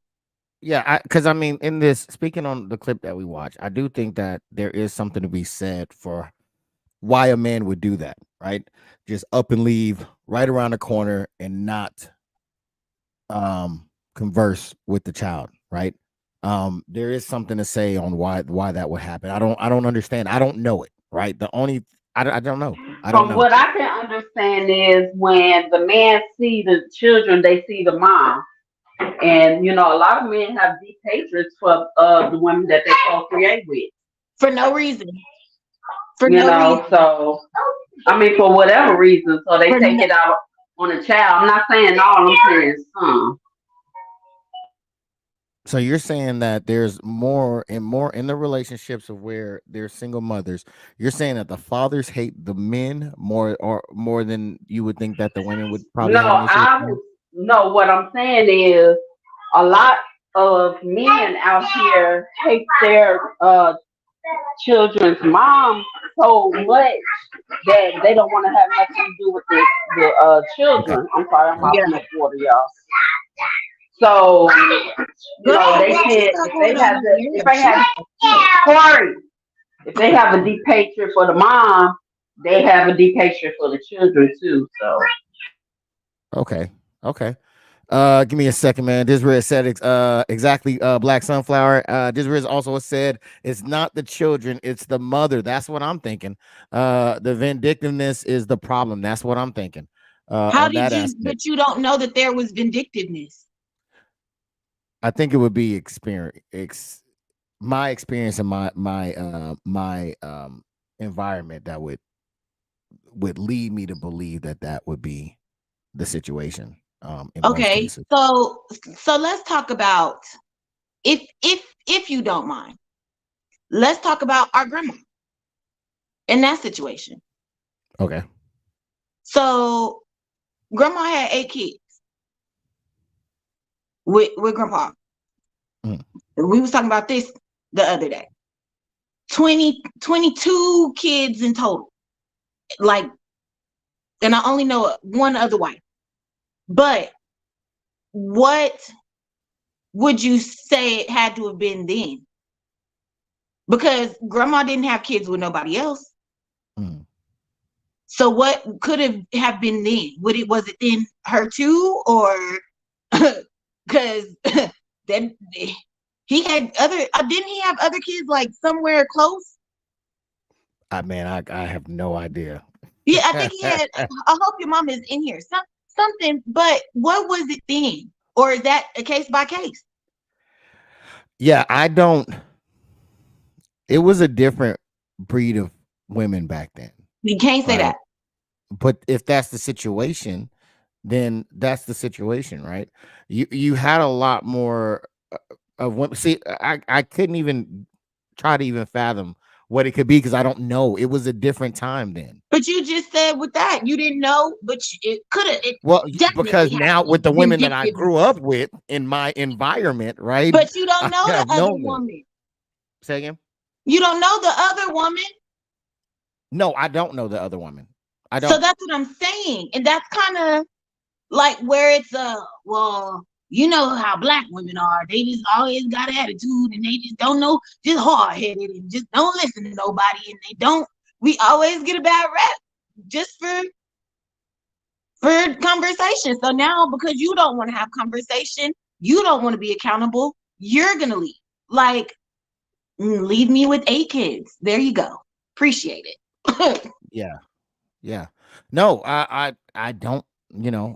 yeah, because I mean, in this, speaking on the clip that we watched, I do think that there is something to be said for why a man would do that, right? Just up and leave right around the corner and not converse with the child, right? There is something to say on why that would happen. I don't understand. I don't know it, right? I don't know. I don't From know. what I can understand is when the man see the children, they see the mom. And a lot of men have deep hatreds for the women that they procreate with. for no reason. For no reason. So I mean for whatever reason, so they take it out on a child. I'm not saying all, I'm saying some. So you're saying that there's more in the relationships of where there's single mothers. You're saying that the fathers hate the men more than you would think that the women would probably have an issue with them? No, what I'm saying is a lot of men out here hate their children's mom so much that they don't want to have nothing to do with the Okay. children. I'm sorry, I'm Yeah. hopping up water, y'all. So they said Corey, if they have a deep hatred for the mom, they have a deep hatred for the children too. So Okay. Give me a second, man. DisRiz said exactly, Black Sunflower. DisRiz also said it's not the children, it's the mother. That's what I'm thinking. The vindictiveness is the problem. That's what I'm thinking. How On did that you, aspect. but you don't know that there was vindictiveness? I think it would be my experience and my environment that would lead me to believe that would be the situation. In most Okay, cases. so let's talk about, if you don't mind, let's talk about our grandma in that situation. Okay. So grandma had 8 kids with grandpa. We was talking about this the other day. 22 kids in total. Like, and I only know one other wife. But what would you say it had to have been then? Because grandma didn't have kids with nobody else. Mm. So what could have been then? Was it then her too, or because then he had other? Didn't he have other kids like somewhere close? I have no idea. Yeah, I think he had. I hope your mom is in here. Something, but what was it then, or is that a case by case? Yeah, I don't. It was a different breed of women back then. You can't say Right. that. But if that's the situation, then that's the situation, right? You had a lot more of women. See, I couldn't even try to even fathom what it could be because I don't know. It was a different time then. But you just said with that you didn't know, but it could have. It Well, definitely because had now to with the been women that I different. grew up with in my environment, right? But you don't I know have the other known it. woman. Say again? You don't know the other woman. No, I don't know the other woman. I So don't. that's what I'm saying. And that's kind of like where it's well, you know how black women are. They just always got attitude and they just don't know, just hard-headed and just don't listen to nobody. And they don't, we always get a bad rap just for conversation. So now because you don't want to have conversation, you don't want to be accountable, you're gonna leave. Like, leave me with 8 kids. There you go. Appreciate it. Yeah. Yeah. No, I don't,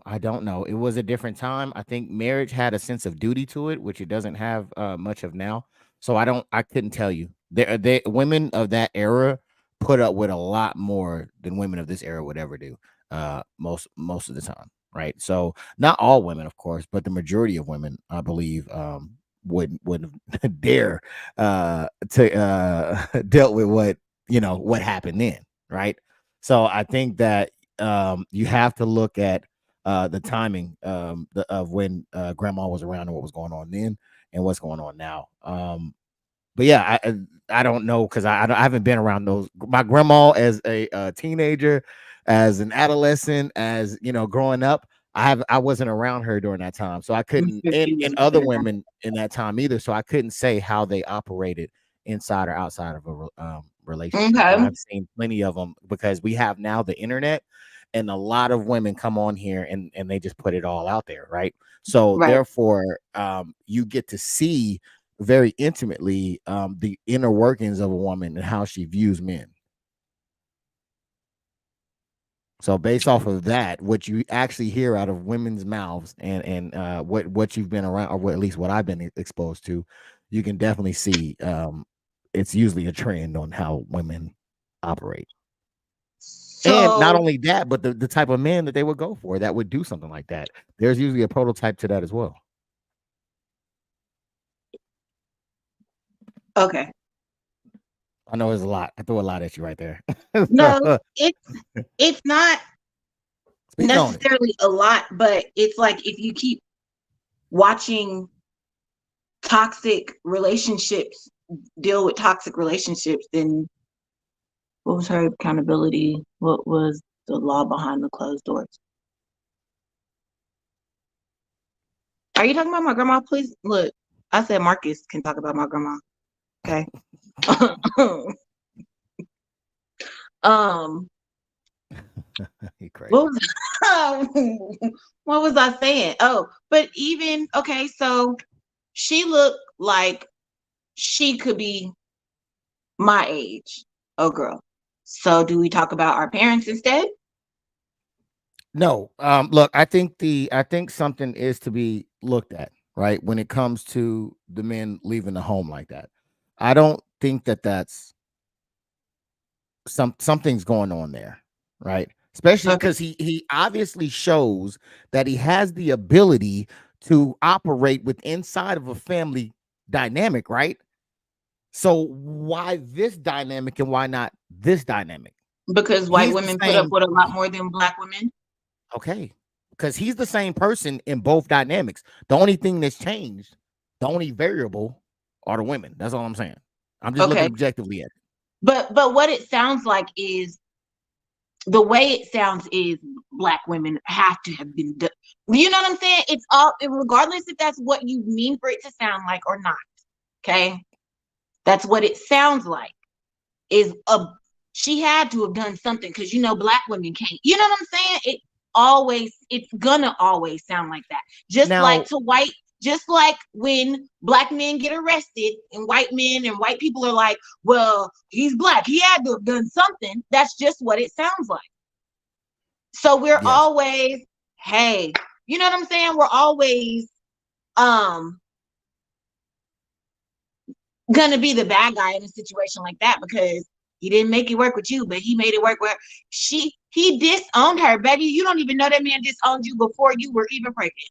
I don't know. It was a different time. I think marriage had a sense of duty to it, which it doesn't have much of now. So I couldn't tell you. They women of that era put up with a lot more than women of this era would ever do. Most of the time, right? So not all women, of course, but the majority of women, I believe, wouldn't dare to dealt with what happened then, right? So I think that you have to look at the timing of when grandma was around and what was going on then and what's going on now. But yeah, I don't know because I haven't been around those. My grandma as a teenager, as an adolescent, as growing up. I wasn't around her during that time, so I couldn't, and other women in that time either. So I couldn't say how they operated inside or outside of a relationship. But Okay. I've seen plenty of them because we have now the internet, and a lot of women come on here and they just put it all out there, right? So Right. therefore, you get to see very intimately the inner workings of a woman and how she views men. So based off of that, what you actually hear out of women's mouths and what you've been around, or at least what I've been exposed to, you can definitely see it's usually a trend on how women operate. And not So only that, but the type of man that they would go for that would do something like that. There's usually a prototype to that as well. okay. I know there's a lot. I threw a lot at you right there. No, So, it's not speak on it. necessarily a lot, but it's like if you keep watching toxic relationships deal with toxic relationships, then what was her accountability? What was the law behind the closed doors? Are you talking about my grandma? Please look. I said Marcus can talk about my grandma. Okay. You crazy. What was, what was I saying? Oh, but even okay, so she looked like she could be my age. Oh girl. So do we talk about our parents instead? No, look, I think something is to be looked at, right? When it comes to the men leaving the home like that. I don't think that that's something's going on there, right? Especially Okay. because he obviously shows that he has the ability to operate with inside of a family dynamic, right? So why this dynamic and why not this dynamic? Because white He's the women put up same. with a lot more than black women. Okay. Because he's the same person in both dynamics. The only thing that's changed, the only variable are the women. That's all I'm saying. I'm just looking Okay. objectively at it. But what it sounds like is the way it sounds is Black women have to have been done. You know what I'm saying? It's all, regardless if that's what you mean for it to sound like or not. Okay, that's what it sounds like. Is a She had to have done something, because Black women can't. You know what I'm saying? It's gonna always sound like that. Just like when Black men get arrested and white men and white people are like, well, he's Black, he had to have done something. That's just what it sounds like. So we're always, hey, you know what I'm saying? We're always gonna be the bad guy in a situation like that, because he didn't make it work with you, but he made it work where he disowned her, baby. You don't even know that man disowned you before you were even pregnant.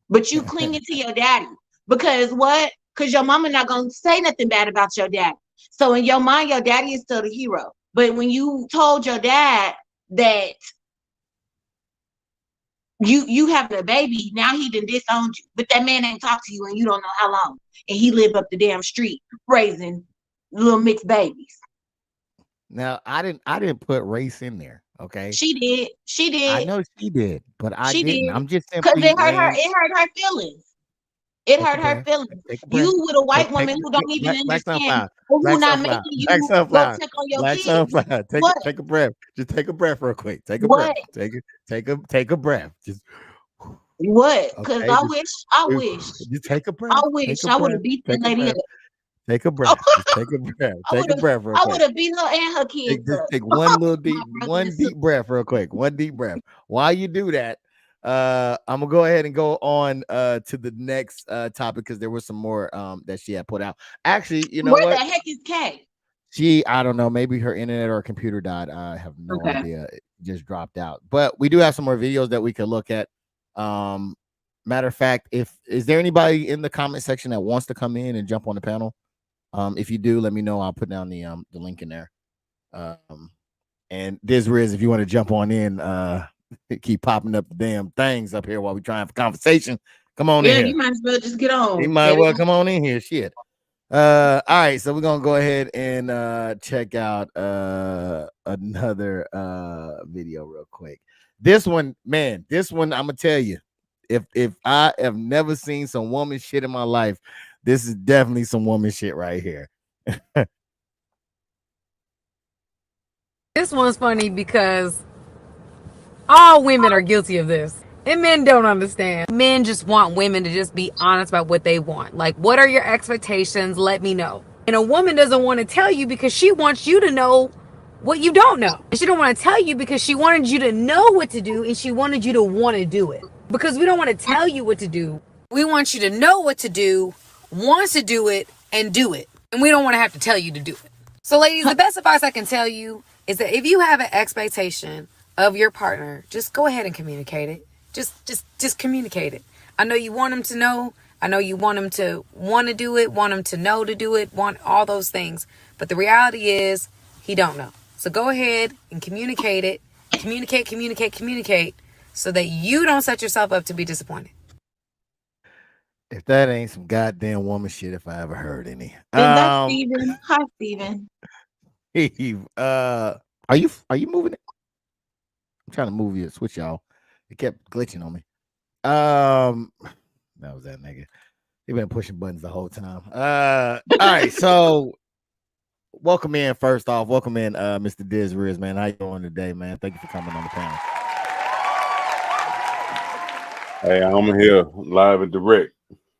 But you clinging to your daddy. Because what? Because your mama not gonna say nothing bad about your daddy. So in your mind, your daddy is still the hero. But when you told your dad that you having a baby, now he done disowned you. But that man ain't talked to you and you don't know how long. And he lived up the damn street raising little mixed babies. Now, I didn't put race in there. Okay. She did. I know she did, but I She didn't. did. I'm just Because simply it hurt her feelings. It hurt her feelings. You with a white woman who don't even understand, or who not making you go check on your kids. Sunflower. Take a breath. Just take a breath real quick. Take a breath. Take a breath. Just what? Because I wish. Just take a breath. I wish I would have beat that lady up. Take a breath. Just take a breath. Take a breath real quick. I would have beat her and her kids. Just take one deep breath real quick. One deep breath. While you do that, I'm gonna go ahead and go on to the next topic, because there was some more that she had put out. Actually, you know where what? the heck is Kay? I don't know, maybe her internet or computer died. I have no idea. It just dropped out. But we do have some more videos that we could look at. Matter of fact, is there anybody in the comment section that wants to come in and jump on the panel? If you do, let me know. I'll put down the link in there. And DisRiz, if you want to jump on in, keep popping up the damn things up here while we try and have a conversation. Come on in here. You might as well just get on. You might well come on in here. Shit. All right, so we're gonna go ahead and check out another video real quick. This one, I'm gonna tell you, if I have never seen some woman shit in my life, this is definitely some woman shit right here. This one's funny because all women are guilty of this. And men don't understand. Men just want women to just be honest about what they want. Like, what are your expectations? Let me know. And a woman doesn't want to tell you because she wants you to know what you don't know. And she don't want to tell you because she wanted you to know what to do, and she wanted you to want to do it. Because we don't want to tell you what to do. We want you to know what to do, want to do it, and do it. And we don't want to have to tell you to do it. So ladies, the best advice I can tell you is that if you have an expectation of your partner, just go ahead and communicate it. Just communicate it. I know you want him to know. I know you want him to want to do it, want him to know to do it, want all those things. But the reality is he don't know. So go ahead and communicate it. Communicate so that you don't set yourself up to be disappointed. If that ain't some goddamn woman shit, if I ever heard any. And that's Steven. Hi, Steven. Steve, are you moving it? I'm trying to move you, switch y'all. It kept glitching on me. That was that nigga. He been pushing buttons the whole time. All right, so welcome in. First off, welcome in, Mr. DisRiz, man. How you doing today, man? Thank you for coming on the panel. Hey, I'm here live and direct.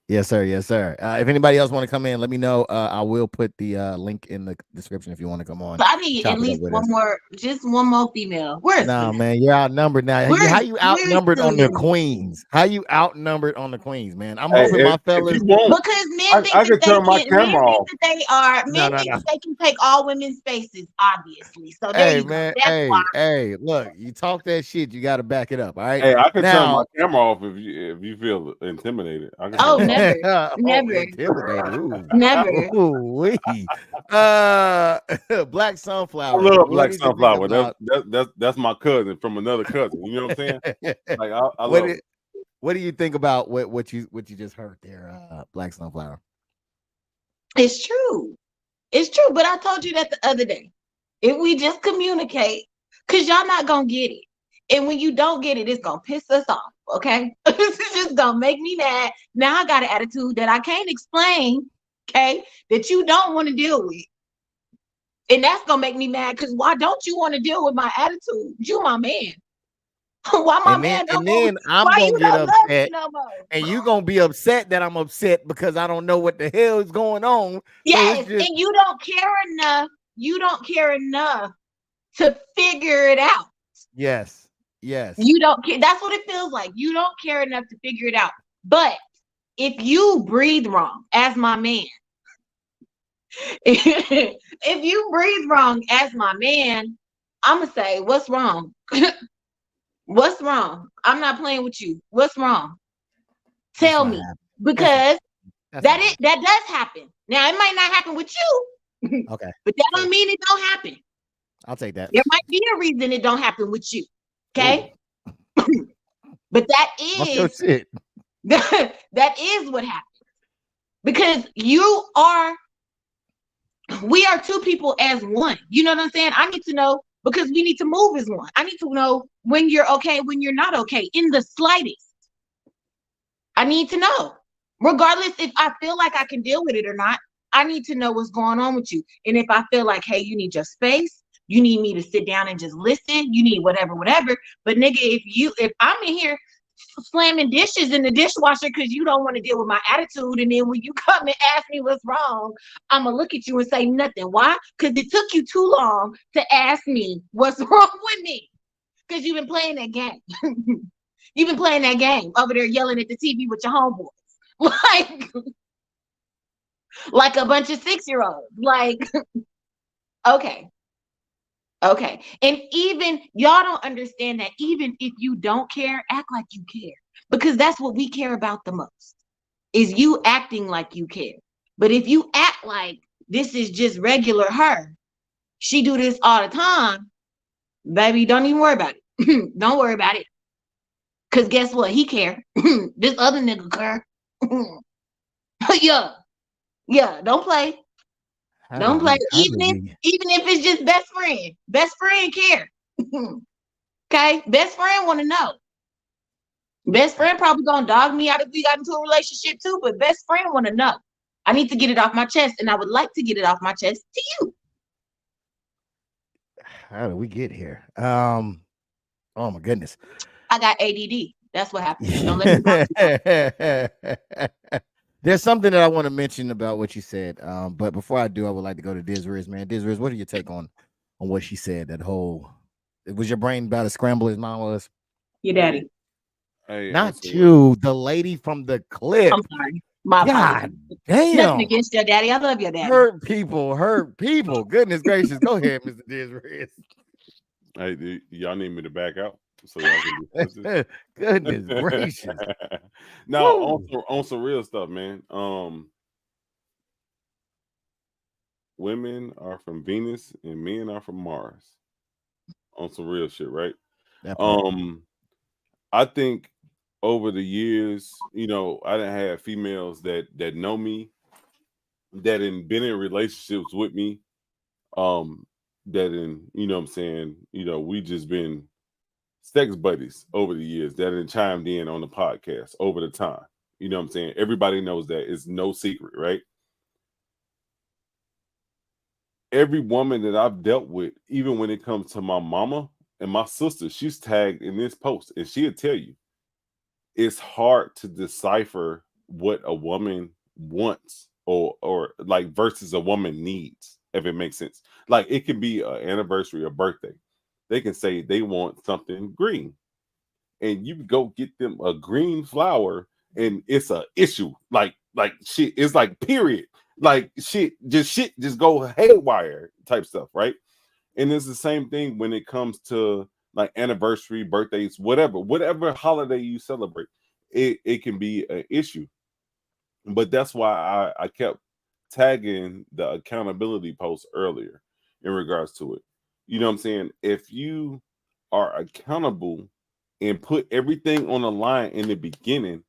Yes, sir. Yes, sir. If anybody else want to come in, let me know. I will put the link in the description if you want to come on. But I need at least one more female. Where's man, you're outnumbered now. How you outnumbered on the queens? How you outnumbered on the queens, man? I'm hoping my fellas. Because men think that they can take all women's spaces, obviously. So there you go. That's why. Hey, look, you talk that shit, you got to back it up. All right. Hey, I can turn my camera off if you feel intimidated. Never. Never. Black Sunflower. I love Black Sunflower. That's my cousin from another cousin. You know what I'm saying? Like I love it. What do you think about what you just heard there, Black Sunflower? It's true. It's true. But I told you that the other day. If we just communicate, Cause y'all not gonna get it. And when you don't get it, it's gonna piss us off. Okay. It's just gonna make me mad. Now I got an attitude that I can't explain, okay, that you don't want to deal with. And that's gonna make me mad because why don't you want to deal with my attitude? You my man. Why my man don't then I'm why gonna you get don't love me upset, no more? and you gonna be upset that I'm upset because I don't know what the hell is going on. Yes, So it's just, and you don't care enough. You don't care enough to figure it out. yes. You don't care. That's what it feels like. You don't care enough to figure it out. But if you breathe wrong as my man, if you breathe wrong as my man, I'm gonna say, what's wrong? What's wrong? I'm not playing with you. What's wrong? Tell me, because that does happen. Now it might not happen with you, okay, but that don't mean it don't happen. I'll take that. There might be a reason it don't happen with you. Okay, but that is it. that is what happens because we are two people as one. You know what I'm saying? I need to know because we need to move as one. I need to know when you're okay, when you're not okay, in the slightest. I need to know, regardless if I feel like I can deal with it or not. I need to know what's going on with you. And if I feel like, hey, you need your space, you need me to sit down and just listen, you need whatever. But nigga, if I'm in here slamming dishes in the dishwasher because you don't want to deal with my attitude, and then when you come and ask me what's wrong, I'm gonna look at you and say nothing. Why? Because it took you too long to ask me what's wrong with me. Because you've been playing that game. You've been playing that game over there yelling at the TV with your homeboys. Like a bunch of 6-year-olds. Like, okay. And even y'all don't understand that even if you don't care, act like you care. Because that's what we care about the most, is you acting like you care. But if you act like this is just regular her, she do this all the time, baby, don't even worry about it. Don't worry about it. Because guess what? He care. This other nigga care. Yeah, don't play. Don't play. Even if it's just best friend. Best friend care. Okay? Best friend want to know. Best friend probably gonna dog me out if we got into a relationship too, but best friend want to know. I need to get it off my chest, and I would like to get it off my chest to you. How did we get here? Oh my goodness. I got ADD. That's what happened. Don't let me There's something that I want to mention about what you said. But before I do, I would like to go to DisRiz, man. DisRiz, what are your take on what she said? That whole, was your brain about to scramble as mine was? Your daddy. Hey, not you, the lady from the clip. I'm sorry. My God apologies. damn. Nothing against your daddy. I love your daddy. Hurt people. Goodness gracious. Go ahead, Mr. DisRiz. Hey, y'all need me to back out so y'all can do Goodness gracious. Now on some real stuff, man. Women are from Venus and men are from Mars. On some real shit, right? I think over the years, I done had females that know me, that been in relationships with me, we just been sex buddies over the years that have chimed in on the podcast over the time. You know what I'm saying? Everybody knows that. It's no secret, right? Every woman that I've dealt with, even when it comes to my mama and my sister, she's tagged in this post, and she'll tell you it's hard to decipher what a woman wants or like versus a woman needs, if it makes sense. Like, it can be an anniversary or birthday. They can say they want something green, and you go get them a green flower, and it's a issue. Like shit, it's like period. Like shit just go haywire type stuff, right? And it's the same thing when it comes to like anniversary, birthdays, whatever holiday you celebrate, it can be an issue. But that's why I kept tagging the accountability post earlier in regards to it. You know what I'm saying? If you are accountable and put everything on the line in the beginning,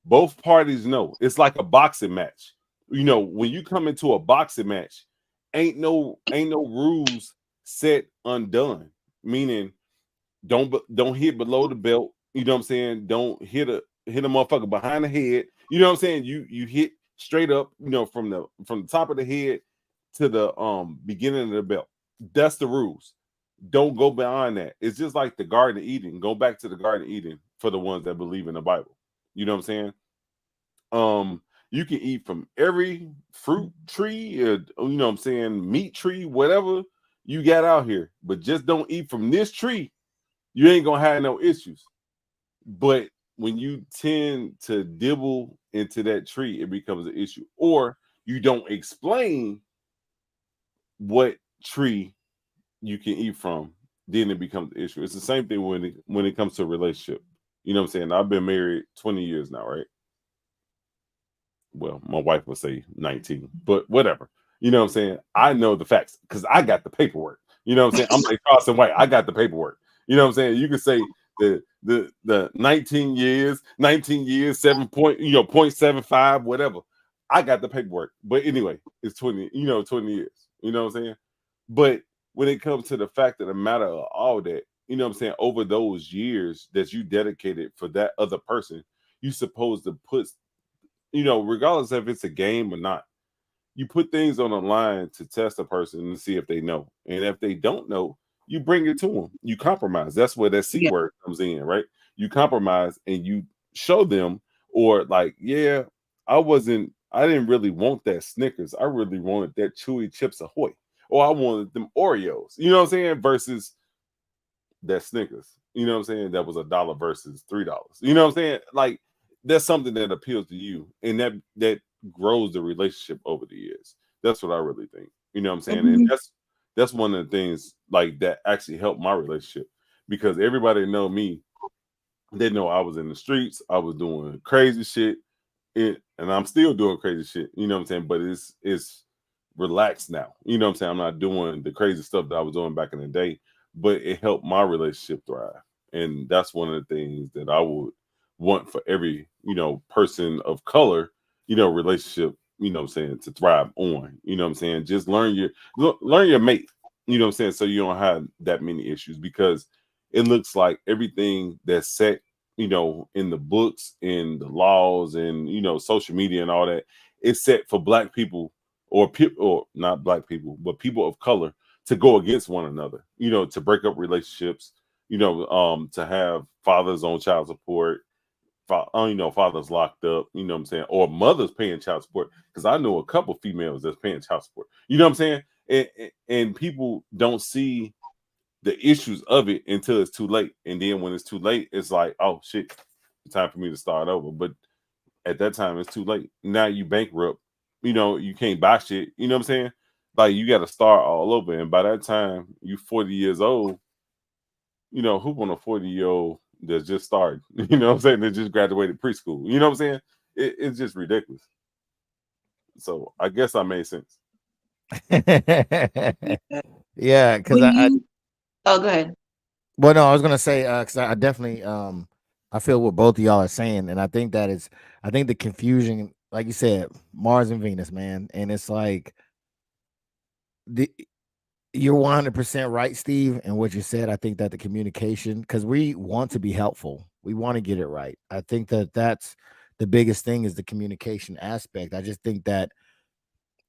both parties know. It's like a boxing match. When you come into a boxing match, ain't no rules set undone. meaning don't hit below the belt. You know what I'm saying? Don't hit a motherfucker behind the head. You know what I'm saying? You hit straight up, you know, from the top of the head to the beginning of the belt. That's the rules. Don't go beyond that. It's just like the Garden of Eden. Go back to the Garden of Eden for the ones that believe in the Bible. You know what I'm saying? You can eat from every fruit tree, or, you know what I'm saying, meat tree, whatever you got out here, but just don't eat from this tree. You ain't gonna have no issues. But when you tend to dibble into that tree, it becomes an issue. Or you don't explain what tree you can eat from, then it becomes an issue. It's the same thing when it comes to a relationship. You know what I'm saying? I've been married 20 years now, right? Well, my wife would say 19, but whatever. You know what I'm saying? I know the facts because I got the paperwork. You know what I'm saying? I'm like Charleston White. I got the paperwork. You know what I'm saying? You can say the 19 years, 0.75, whatever. I got the paperwork. But anyway, it's 20 years. You know what I'm saying? But when it comes to the fact of the matter of all that, you know what I'm saying, over those years that you dedicated for that other person, you supposed to put, you know, regardless if it's a game or not, you put things on the line to test a person and see if they know. And if they don't know, you bring it to them. You compromise. That's where that C word comes in, right? You compromise and you show them, or like, yeah, I didn't really want that Snickers. I really wanted that Chewy Chips Ahoy. Or I wanted them Oreos. You know what I'm saying? Versus that Snickers. You know what I'm saying? That was $1 versus $3. You know what I'm saying? Like, that's something that appeals to you, and that grows the relationship over the years. That's what I really think. You know what I'm saying? Mm-hmm. And that's one of the things like that actually helped my relationship, because everybody know me. They know I was in the streets. I was doing crazy shit, and I'm still doing crazy shit. You know what I'm saying? But it's relaxed now. You know what I'm saying? I'm not doing the crazy stuff that I was doing back in the day, but it helped my relationship thrive. And that's one of the things that I would want for every, you know, person of color, you know, relationship, you know what I'm saying, to thrive on. You know what I'm saying? Just learn your mate, you know what I'm saying, so you don't have that many issues, because it looks like everything that's set, you know, in the books, in the laws, and, you know, social media and all that, it's set for black people or not black people, but people of color to go against one another, you know, to break up relationships, you know, to have fathers on child support, you know, fathers locked up, you know what I'm saying, or mothers paying child support, because I know a couple females that's paying child support, you know what I'm saying, and people don't see the issues of it until it's too late, and then when it's too late, it's like, oh shit, it's time for me to start over. But at that time, it's too late. Now you bankrupt, you know, you can't buy shit, you know what I'm saying, like you got to start all over, and by that time you 40 years old. You know, who want a 40-year-old that just started, you know what I'm saying, that just graduated preschool, you know what I'm saying? It's just ridiculous. So I guess I made sense. Yeah, because Oh, go ahead. Well, no, I was gonna say because I definitely I feel what both of y'all are saying, and I think the confusion, like you said, Mars and Venus, man, and it's like you're 100% right, Steve, and what you said. I think that the communication, because we want to be helpful, we want to get it right. I think that that's the biggest thing, is the communication aspect. I just think that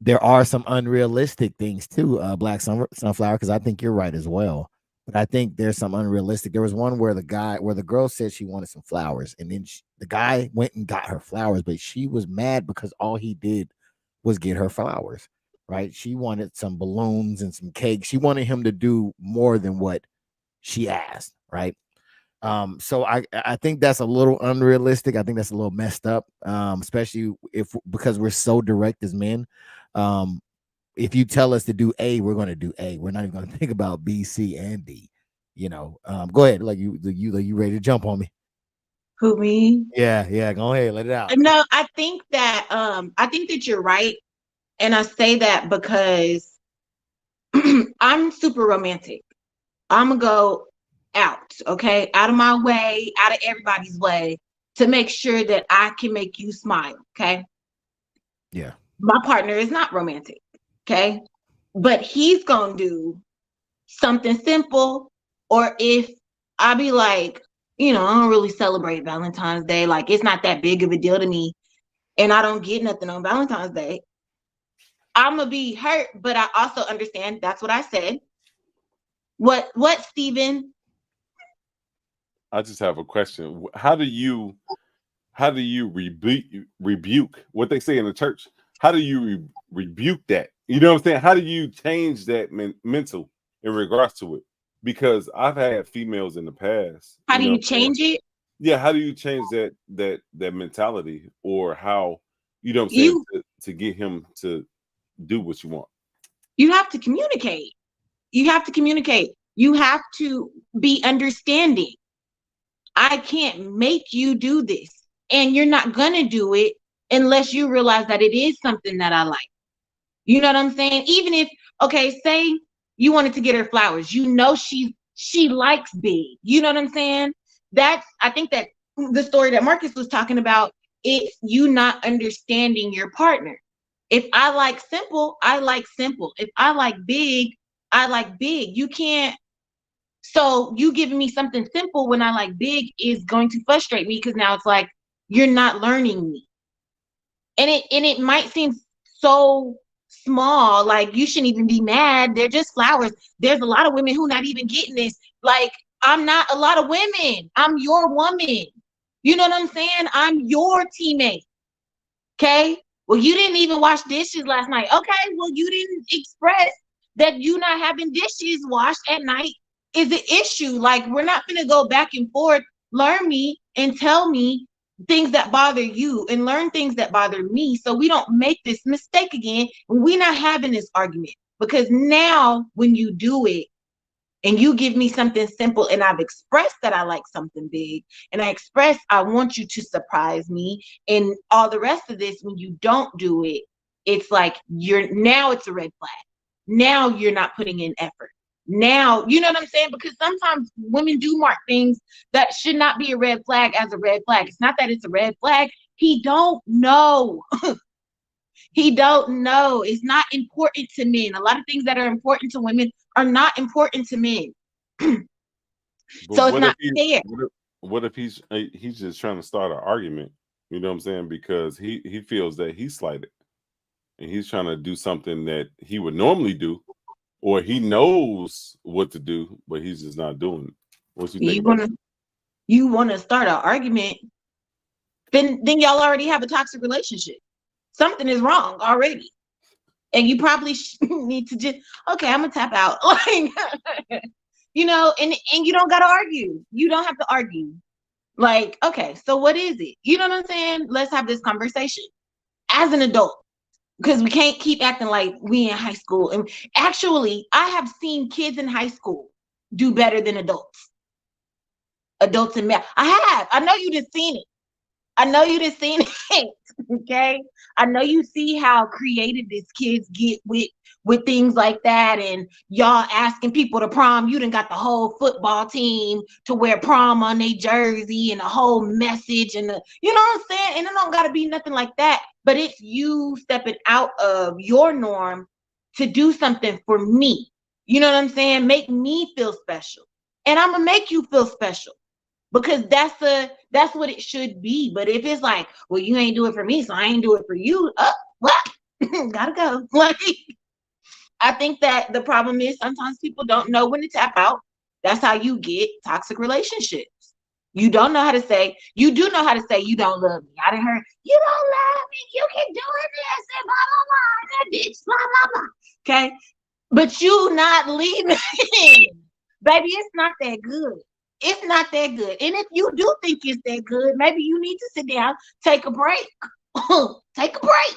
there are some unrealistic things too, Black Sunflower, because I think you're right as well. But I think there's some unrealistic. There was one where the girl said she wanted some flowers, and then the guy went and got her flowers, but she was mad because all he did was get her flowers. Right? She wanted some balloons and some cake. She wanted him to do more than what she asked. Right? So I think that's a little unrealistic. I think that's a little messed up. Especially because we're so direct as men. If you tell us to do A, we're going to do A. We're not even going to think about B, C, and D. You know, go ahead. Like you ready to jump on me? Who, me? Yeah. Go ahead, let it out. No, I think that you're right, and I say that because I'm super romantic. I'm gonna go out, okay, out of my way, out of everybody's way, to make sure that I can make you smile. Okay. Yeah. My partner is not romantic. Okay. But he's gonna do something simple or if I be like, I don't really celebrate Valentine's Day. Like, it's not that big of a deal to me, and I don't get nothing on Valentine's Day. I'm gonna be hurt, but I also understand that's what I said. What, Steven? I just have a question. How do you rebuke what they say in the church? How do you rebuke that? You know what I'm saying? How do you change that mental in regards to it? Because I've had females in the past. How do you change it? Yeah, how do you change that mentality, or how, you know what I'm saying, to get him to do what you want? You have to communicate. You have to communicate. You have to be understanding. I can't make you do this, and you're not gonna do it unless you realize that it is something that I like. You know what I'm saying? Even if, okay, say you wanted to get her flowers, she likes big. You know what I'm saying? I think that the story that Marcus was talking about, it's you not understanding your partner. If I like simple, I like simple. If I like big, I like big. You can't. So you giving me something simple when I like big is going to frustrate me, because now it's like you're not learning me. And it might seem so small, like you shouldn't even be mad. They're just flowers. There's a lot of women who not even getting this. Like, I'm not a lot of women. I'm your woman. You know what I'm saying? I'm your teammate. Okay? Well, you didn't even wash dishes last night. Okay, well, you didn't express that you not having dishes washed at night is an issue. Like, we're not gonna go back and forth. Learn me and tell me things that bother you, and learn things that bother me, so we don't make this mistake again. We're not having this argument, because now when you do it and you give me something simple, and I've expressed that I like something big, and I express I want you to surprise me, and all the rest of this, when you don't do it, it's like it's a red flag. Now you're not putting in effort. Now, you know what I'm saying? Because sometimes women do mark things that should not be a red flag as a red flag. It's not that it's a red flag. He don't know. He don't know. It's not important to men. A lot of things that are important to women are not important to men. So it's not fair. What if he's just trying to start an argument? You know what I'm saying? Because he feels that he's slighted, and he's trying to do something that he would normally do, or he knows what to do, but he's just not doing it. What you think? You want to start an argument? Then y'all already have a toxic relationship. Something is wrong already, and you probably need to just, okay, I'm gonna tap out. Like, and you don't gotta argue. You don't have to argue. Like, okay, so what is it? You know what I'm saying? Let's have this conversation as an adult. Because we can't keep acting like we in high school. And actually, I have seen kids in high school do better than adults. Adults in math. I have. I know you just seen it. Okay? I know you see how creative these kids get with things like that, and y'all asking people to prom. You done got the whole football team to wear prom on their jersey, and the whole message, and you know what I'm saying? And it don't gotta be nothing like that, but it's you stepping out of your norm to do something for me. You know what I'm saying? Make me feel special, and I'm gonna make you feel special, because that's what it should be. But if it's like, well, you ain't do it for me, so I ain't do it for you, what? Gotta go. Like, I think that the problem is sometimes people don't know when to tap out. That's how you get toxic relationships. You don't know how to say, you do know how to say you don't love me. I didn't hear, you don't love me, you can do this, and blah, blah, blah, that bitch, blah, blah, blah. Okay? But you not leaving. Baby, it's not that good. It's not that good. And if you do think it's that good, maybe you need to sit down, take a break. Take a break.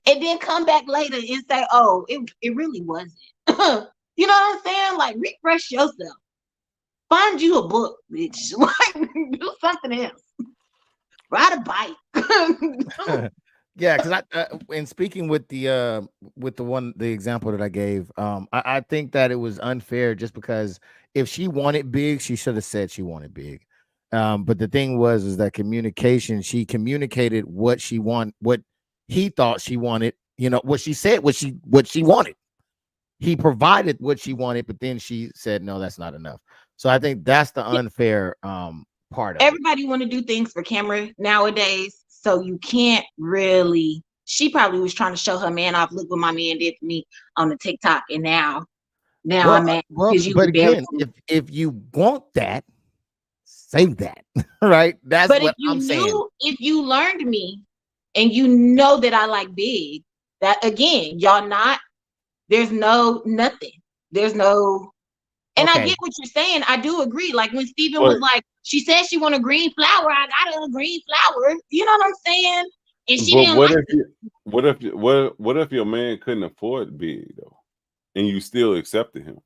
And then come back later and say, oh, it really wasn't. You know what I'm saying? Like, refresh yourself. Find you a book, bitch. Like, do something else. Ride a bike. Yeah, because in speaking with the example that I gave, I think that it was unfair, just because if she wanted big, she should have said she wanted big. But the thing was that communication, she communicated what he thought she wanted, what she said, what she wanted. he provided what she wanted, but then she said, no, that's not enough. So I think that's the unfair part of it. Everybody want to do things for camera nowadays, so you can't really. She probably was trying to show her man off. Look what my man did for me on the TikTok, and now I'm mad because you but embarrassed again, me. if you want that, say that, right? That's But what I'm saying. if you learned me, and you know that I like big, that again, y'all not. There's nothing. There's no. And I Okay. get what you're saying. I do agree. Like when Steven But was like, she said she want a green flower. I got her a green flower. You know what I'm saying? And she but didn't what like if you, what if your man couldn't afford big though, and you still accepted him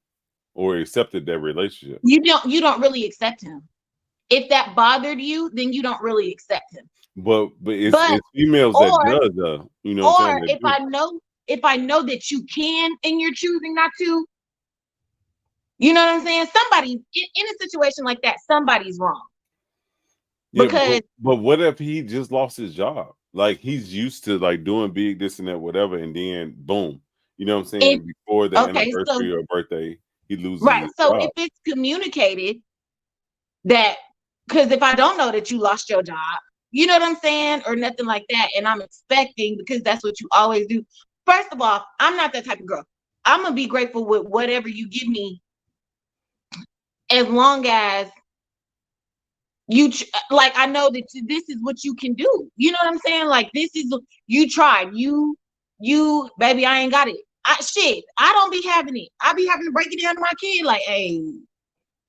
or accepted that relationship? you don't really accept him. If that bothered you, then you don't really accept him. But But it's females that or does though. You know what I'm saying? That do. if I know that you can and you're choosing not to, you know what I'm saying? Somebody in a situation like that, somebody's wrong. Yeah, Because but what if he just lost his job? Like he's used to like doing big this and that, whatever, and then boom, you know what I'm saying? Before the okay, so anniversary or birthday, he loses right. his So job. if it's communicated that, because if I don't know that you lost your job, you know what I'm saying, or nothing like that, and I'm expecting, because that's what you always do. First of all, I'm not that type of girl. I'm gonna be grateful with whatever you give me, as long as you like I know that this is what you can do. You know what I'm saying? Like this is you tried. You baby, I ain't got it. I don't be having it. I be having to break it down to my kid, like, hey,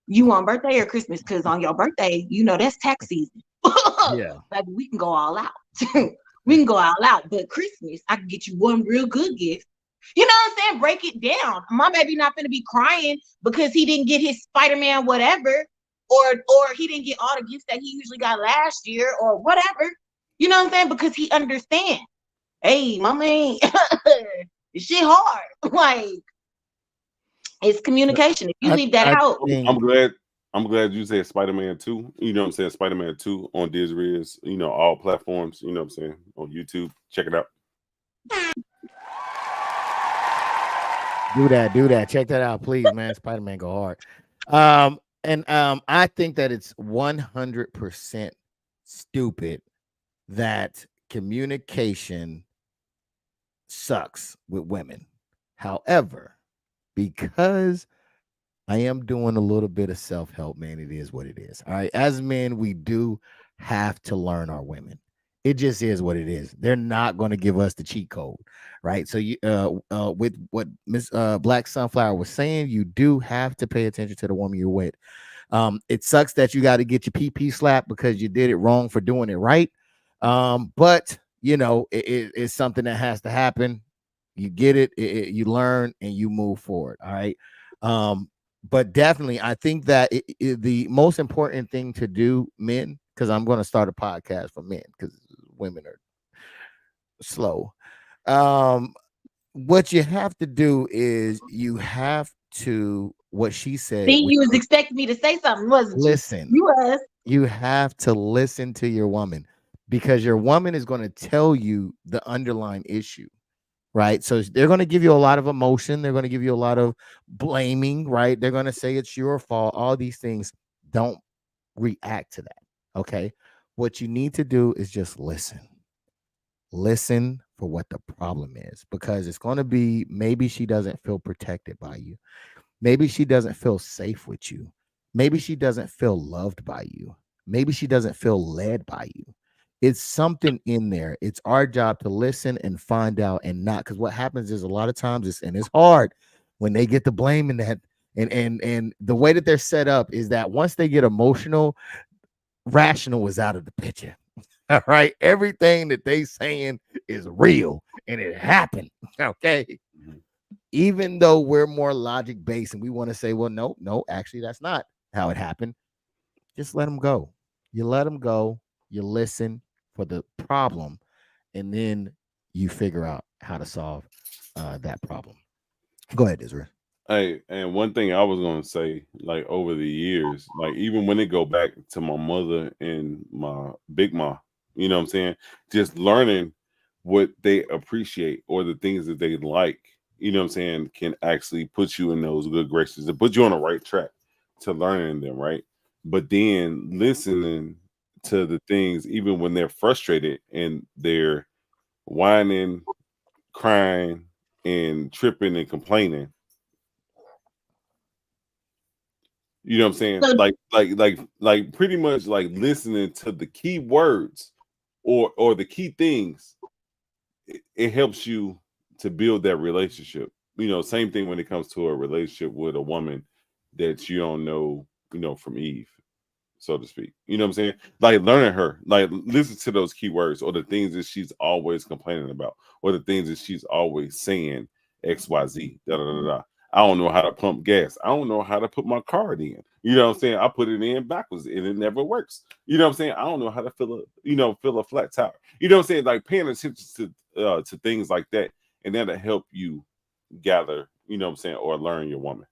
you on birthday or Christmas? Because on your birthday, you know that's tax season. Yeah. Like we can go all out. We can go all out. But Christmas, I can get you one real good gift. You know what I'm saying? Break it down. My baby not gonna be crying because he didn't get his Spider-Man whatever, or he didn't get all the gifts that he usually got last year, or whatever. You know what I'm saying? Because he understands. Hey, mama ain't this shit hard. Like it's communication. If you leave that out, I'm glad you said Spider-Man 2. You know what I'm saying? Spider-Man 2 on DisRiz, you know, all platforms, you know what I'm saying? On YouTube. Check it out. Do that. Check that out, please, man. Spider-Man go hard. I think that it's 100% stupid that communication sucks with women. However, because I am doing a little bit of self-help, man, it is what it is. All right. As men, we do have to learn our women. It just is what it is. They're not going to give us the cheat code, right? So you with what Miss Black Sunflower was saying, you do have to pay attention to the woman you're with. It sucks that you got to get your PP slapped because you did it wrong for doing it right. But you know, it's something that has to happen. You get it, you learn, and you move forward. All right. But definitely, I think that the most important thing to do, men, because I'm going to start a podcast for men because women are slow. What you have to do is you have to, what she said. see, you was expecting me to say something, wasn't you? Listen, You was. you have to listen to your woman because your woman is going to tell you the underlying issue. Right. So they're going to give you a lot of emotion. They're going to give you a lot of blaming. Right. They're going to say it's your fault. All these things. Don't react to that. Okay. What you need to do is just listen. Listen for what the problem is, because it's going to be maybe she doesn't feel protected by you. Maybe she doesn't feel safe with you. Maybe she doesn't feel loved by you. Maybe she doesn't feel led by you. It's something in there. It's our job to listen and find out, and not, because what happens is a lot of times it's hard when they get the blame in that, and the way that they're set up is that once they get emotional, rational is out of the picture. All right. Everything that they saying is real and it happened. Okay. Even though we're more logic based and we want to say, well, no, actually, that's not how it happened. Just let them go. You let them go. You listen for the problem, and then you figure out how to solve that problem. Go ahead, Israel. Hey, and one thing I was gonna say, like over the years, like even when it go back to my mother and my big ma, you know what I'm saying? Just learning what they appreciate or the things that they like, you know what I'm saying, can actually put you in those good graces and put you on the right track to learning them, right? But then listening to the things, even when they're frustrated and they're whining, crying, and tripping and complaining. You know what I'm saying? So Like pretty much like listening to the key words or the key things. It helps you to build that relationship. You know, same thing when it comes to a relationship with a woman that you don't know, you know, from Eve, so to speak. You know what I'm saying? Like learning her, like listen to those keywords or the things that she's always complaining about, or the things that she's always saying XYZ. Da, da, da, da. I don't know how to pump gas. I don't know how to put my card in. You know what I'm saying? I put it in backwards and it never works. You know what I'm saying? I don't know how to fill a flat tire. You know what I'm saying? Like paying attention to things like that, and that'll help you gather, you know what I'm saying, or learn your woman.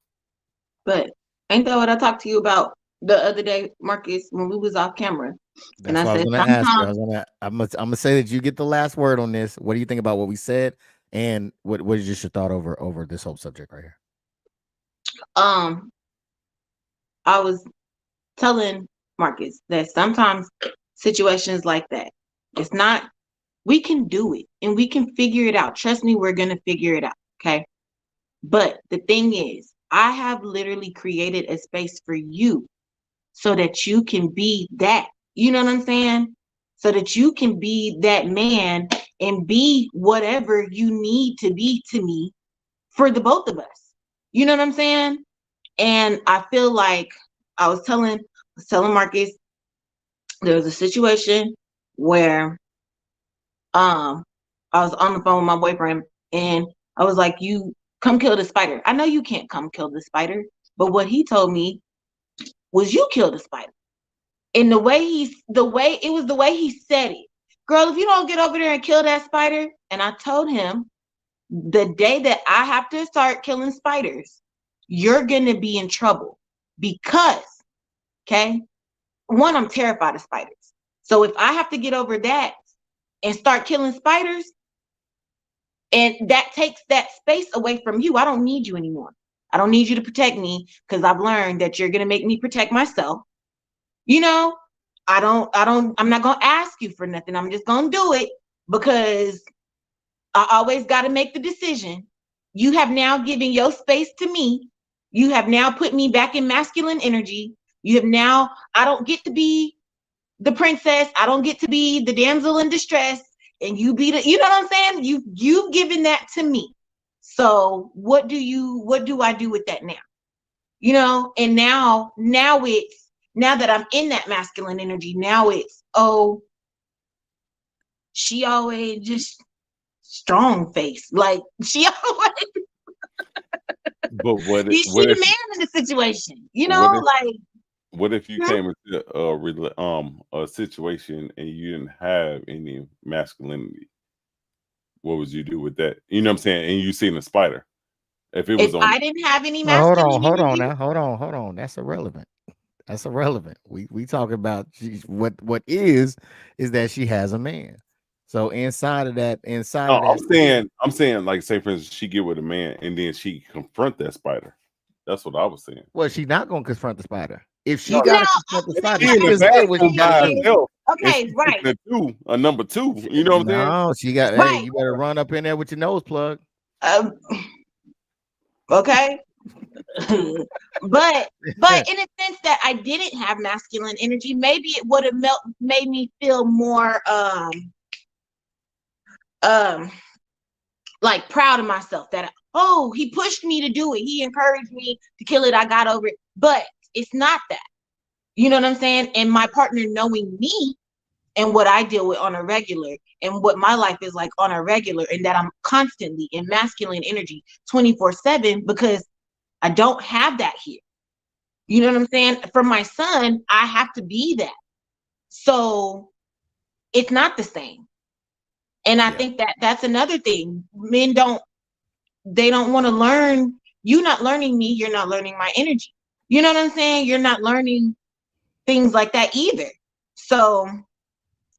but ain't that what I talked to you about the other day, Marcus, when we was off camera? That's what I was going to ask you. I'm gonna say that you get the last word on this. What do you think about what we said, and what is just your thought over this whole subject right here? I was telling Marcus that sometimes situations like that, it's not, we can do it and we can figure it out. Trust me, we're gonna figure it out. Okay. But the thing is, I have literally created a space for you so that you can be that. You know what I'm saying? So that you can be that man and be whatever you need to be to me for the both of us. You know what I'm saying? And I feel like I was telling Marcus, there was a situation where I was on the phone with my boyfriend and I was like, you come kill the spider. I know you can't come kill the spider, but what he told me was you kill the spider. And the way he said it. Girl, if you don't get over there and kill that spider, and I told him the day that I have to start killing spiders, you're gonna be in trouble because, okay, one, I'm terrified of spiders. So if I have to get over that and start killing spiders, and that takes that space away from you, I don't need you anymore. I don't need you to protect me because I've learned that you're gonna make me protect myself. You know, I'm not gonna ask you for nothing. I'm just gonna do it because I always got to make the decision. You have now given your space to me. You have now put me back in masculine energy. You have now, I don't get to be the princess. I don't get to be the damsel in distress. And you be the, you know what I'm saying? You've given that to me. So what do I do with that now? You know, and now that I'm in that masculine energy, now it's, oh, she always just strong face. Like she always But she's the man in the situation, you know, what if you came into a situation and you didn't have any masculinity? What would you do with that? You know what I'm saying? And you seen a spider. If I didn't have any hold masculinity. on now. That's irrelevant. That's irrelevant. We talk about what is that she has a man. So inside of that, I'm saying, like, say for instance, she get with a man and then she confront that spider. That's what I was saying. Well, she's not gonna confront the spider. If she got to confront the spider, she just said what she got to do. Okay, right. A number two. You know what I'm saying? No, she got. Right. Hey, you better run up in there with your nose plugged. Okay. but in a sense that I didn't have masculine energy, maybe it would have made me feel more like proud of myself that, oh, he pushed me to do it, he encouraged me to kill it, I got over it. But it's not that, you know what I'm saying? And my partner knowing me and what I deal with on a regular and what my life is like on a regular, and that I'm constantly in masculine energy 24/7 because I don't have that here. You know what I'm saying? For my son, I have to be that. So it's not the same. And I think that that's another thing. Men don't want to learn. You're not learning me. You're not learning my energy. You know what I'm saying? You're not learning things like that either. So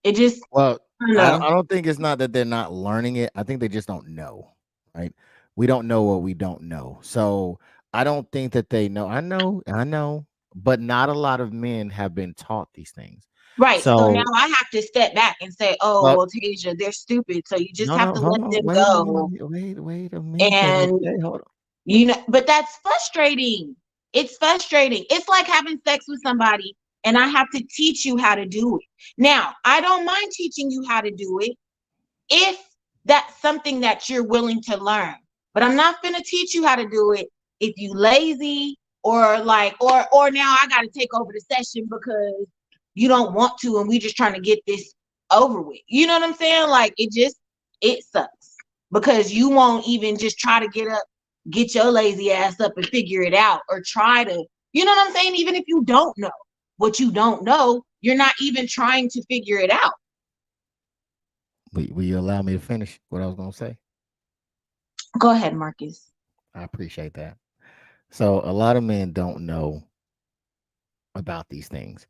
it just, I don't think it's not that they're not learning it. I think they just don't know, right? we don't know what we don't know. So I don't think that they know. I know, but not a lot of men have been taught these things. Right. So now So, I have to step back and say, oh, well, well, Tasia, they're stupid. So you just no, have no, to hold let on, them go. wait a minute. And, Okay, hold on. but that's frustrating. It's frustrating. It's like having sex with somebody and I have to teach you how to do it. Now, I don't mind teaching you how to do it if that's something that you're willing to learn. But I'm not going to teach you how to do it if you lazy or now I got to take over the session because you don't want to and we just trying to get this over with. You know what I'm saying? Like it sucks because you won't even just try to get your lazy ass up and figure it out or try to, you know what I'm saying? Even if you don't know what you don't know, you're not even trying to figure it out. Will you allow me to finish what I was going to say? Go ahead, Marcus. I appreciate that. So a lot of men don't know about these things.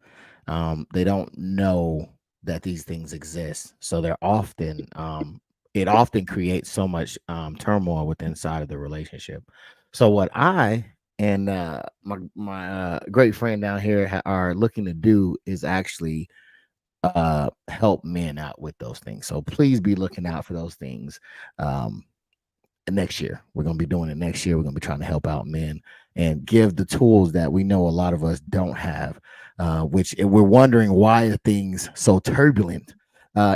They don't know that these things exist. So they're often it often creates so much turmoil within inside of the relationship. So what I and my great friend down here are looking to do is actually help men out with those things. So please be looking out for those things. Next year, we're going to be doing it next year. We're going to be trying to help out men and give the tools that we know a lot of us don't have, which we're wondering why are things so turbulent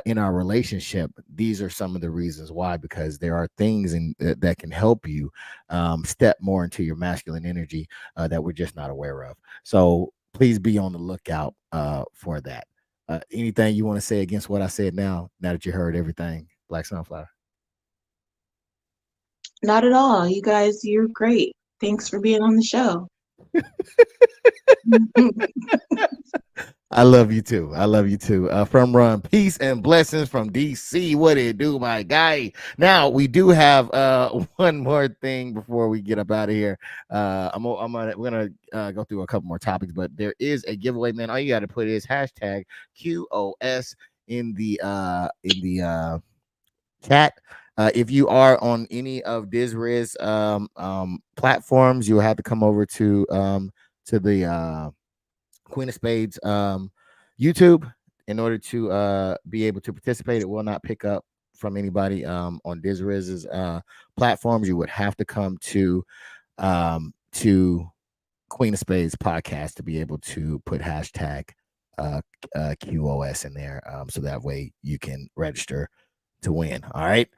in our relationship. These are some of the reasons why, because there are things that can help you step more into your masculine energy that we're just not aware of. So please be on the lookout for that. Anything you want to say against what I said now that you heard everything, Black Sunflower? Not at all. You guys, you're great. Thanks for being on the show. I love you too. I love you too. From Run, peace and blessings from DC. What it do, my guy? Now we do have one more thing before we get up out of here. We're gonna go through a couple more topics, but there is a giveaway, man. All you got to put is hashtag QOS in the chat. If you are on any of DisRiz platforms, you will have to come over to the Queen of Spades YouTube in order to be able to participate. It will not pick up from anybody on DisRiz's platforms. You would have to come to Queen of Spades podcast to be able to put hashtag QOS in there, so that way you can register to win. All right.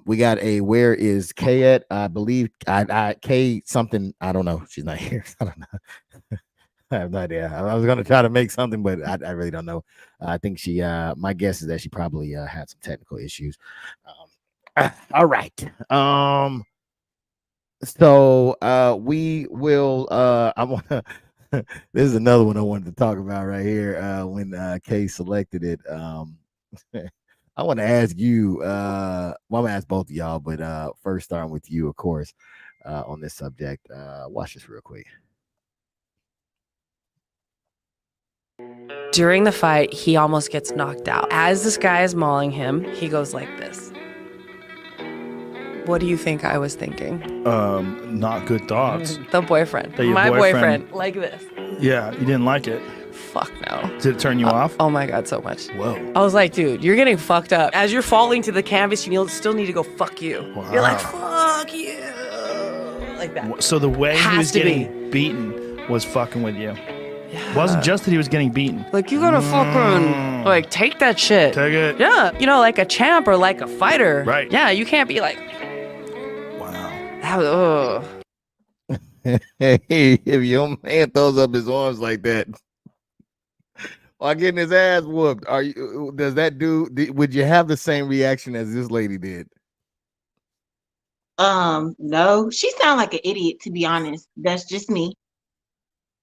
We got a where is Kay at? I believe I Kay something. I don't know. She's not here. I don't know. I have no idea. I was gonna try to make something, but I really don't know. I think she my guess is that she probably had some technical issues. All right. So we will I wanna this is another one I wanted to talk about right here when Kay selected it. I want to ask you, well, I'm gonna ask both of y'all, but first starting with you, of course, on this subject. Watch this real quick. During the fight, he almost gets knocked out. As this guy is mauling him, he goes like this. What do you think I was thinking? Not good thoughts. The boyfriend. My boyfriend. Like this. Yeah, you didn't like it. Fuck no. Did it turn you off? Oh my God, so much. Whoa. I was like, dude, you're getting fucked up. As you're falling to the canvas, you still need to go, fuck you. Wow. You're like, fuck you. Like that. So the way he was getting getting beaten was fucking with you. Yeah. It wasn't just that he was getting beaten. Like, you gotta fucking, like, take that shit. Take it. Yeah. You know, like a champ or like a fighter. Right. Yeah, you can't be like, wow. That was, Hey, if your man throws up his arms like that while getting his ass whooped, would you have the same reaction as this lady did? No, she sounds like an idiot, to be honest. That's just me.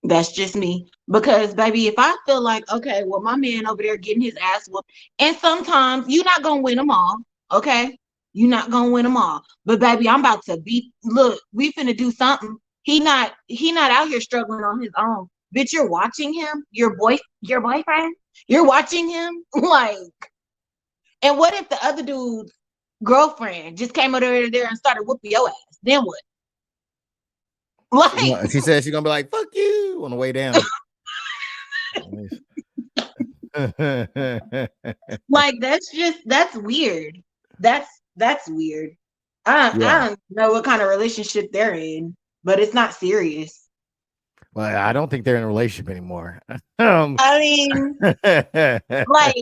Because, baby, if I feel like, okay, well, my man over there getting his ass whooped, and sometimes you're not gonna win them all, okay? You're not gonna win them all. But baby, I'm about to look, we finna do something. He not out here struggling on his own. Bitch, you're watching him, your boyfriend, you're watching him, like, and what if the other dude girlfriend just came over there and started whooping your ass. Then what? Like, She said she's gonna be like, "Fuck you" on the way down. like that's weird. That's weird. I don't know what kind of relationship they're in, but it's not serious. Well, I don't think they're in a relationship anymore. I mean, like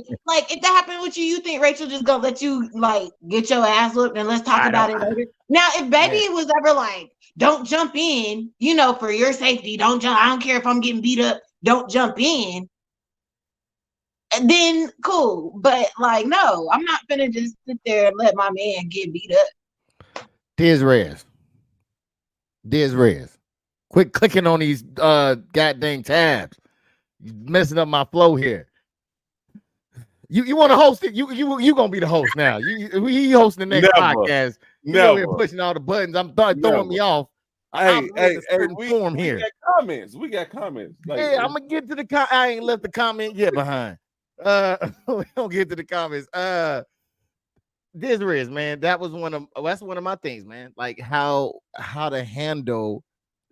if that happened with you, you think Rachel just gonna let you like get your ass whooped and let's talk about it later? Now, if baby was ever like, don't jump in, you know, for your safety, don't jump. I don't care if I'm getting beat up, don't jump in. And then cool, but like, no, I'm not gonna just sit there and let my man get beat up. DisRiz. Quit clicking on these goddamn tabs. You messing up my flow here. You want to host it? You gonna be the host now. He hosting the next podcast. You over here pushing all the buttons. I'm throwing me off. Hey, form here. We got comments. Like, yeah, I'm gonna get to the I ain't left the comment yet behind. We don't get to the comments. DisRiz, man, that's one of my things, man. Like how to handle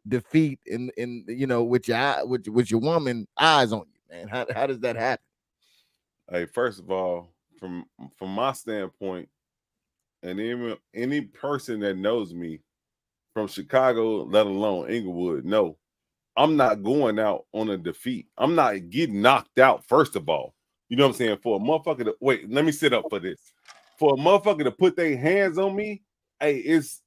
defeat in you know with your woman eyes on you, man. How does that happen? Hey, first of all, from my standpoint, and even any person that knows me from Chicago, let alone Inglewood, no, I'm not going out on a defeat. I'm not getting knocked out. First of all, you know what I'm saying? For a motherfucker to wait, let me sit up for this. For a motherfucker to put their hands on me, hey, it's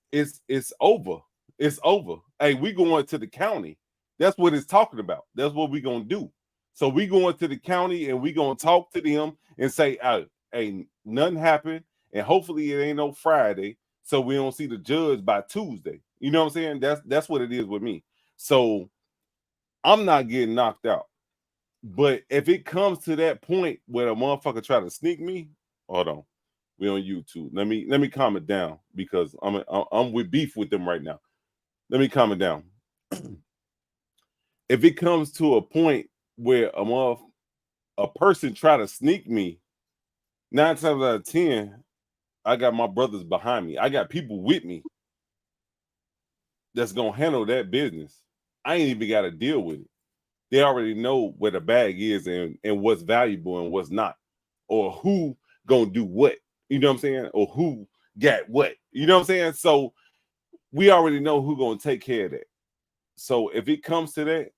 over. It's over. Hey, we going to the county. That's what it's talking about. That's what we gonna do. So we going to the county and we gonna talk to them and say, hey, nothing happened, and hopefully it ain't no Friday, so we don't see the judge by Tuesday. You know what I'm saying? That's what it is with me. So I'm not getting knocked out. But if it comes to that point where a motherfucker try to sneak me, hold on. We on YouTube. Let me calm it down because I'm with beef with them right now. Let me calm it down. If it comes to a point where a person try to sneak me, 9 times out of 10, I got my brothers behind me. I got people with me that's gonna handle that business. I ain't even got to deal with it. They already know where the bag is and what's valuable and what's not, or who gonna do what. You know what I'm saying? Or who got what. You know what I'm saying? So we already know who gonna take care of that. So if it comes to that,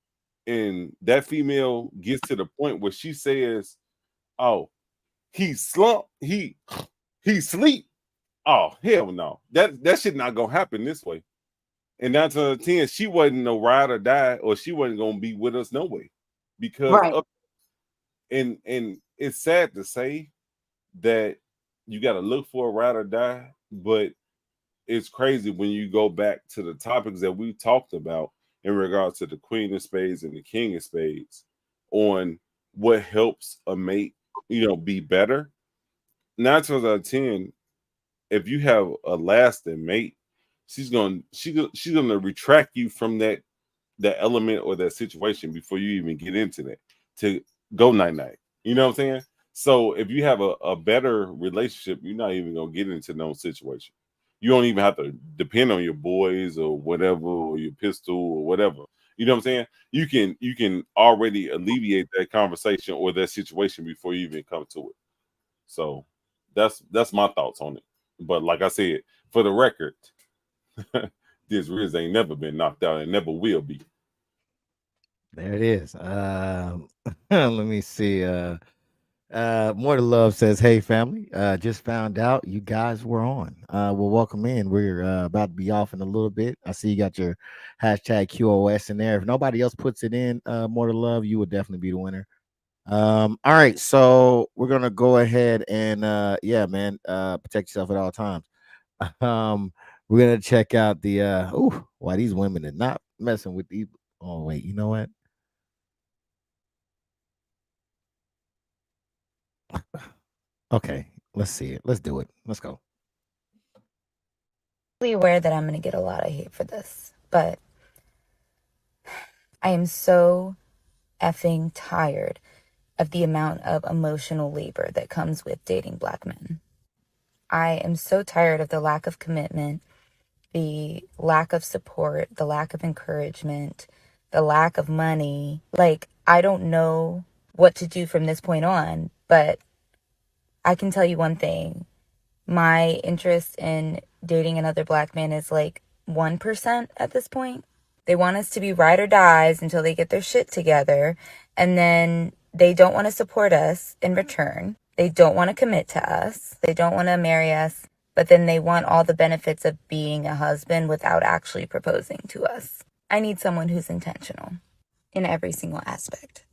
and that female gets to the point where she says, "Oh, he slumped, he sleep." Oh, hell no. That shit not gonna happen this way. And 9 to 10, she wasn't no ride or die, or she wasn't gonna be with us no way. Because and it's sad to say that you got to look for a ride or die, but it's crazy when you go back to the topics that we talked about in regards to the Queen of Spades and the King of Spades on what helps a mate, be better. 9 times out of 10, if you have a lasting mate, she's gonna retract you from that element or that situation before you even get into that to go night. You know what I'm saying? So if you have a better relationship, you're not even gonna get into no situation. You don't even have to depend on your boys or whatever, or your pistol or whatever. You know what I'm saying? You can already alleviate that conversation or that situation before you even come to it. So that's my thoughts on it. But like I said, for the record, DisRiz ain't never been knocked out and never will be. There it is. Let me see. More to Love says, "Hey family, just found out you guys were on. Well, welcome in. We're about to be off in a little bit. I see you got your hashtag QOS in there. If nobody else puts it in, More to Love, you would definitely be the winner. All right, so we're gonna go ahead and protect yourself at all times. We're gonna check out the why these women are not messing with these. Oh wait, you know what? Okay, let's see it. Let's do it. Let's go. I'm aware that I'm going to get a lot of hate for this, but I am so effing tired of the amount of emotional labor that comes with dating Black men. I am so tired of the lack of commitment, the lack of support, the lack of encouragement, the lack of money. Like, I don't know what to do from this point on, but I can tell you one thing. My interest in dating another black man is like 1% at this point. They want us to be ride or dies until they get their shit together. And then they don't want to support us in return. They don't want to commit to us. They don't want to marry us. But then they want all the benefits of being a husband without actually proposing to us. I need someone who's intentional in every single aspect.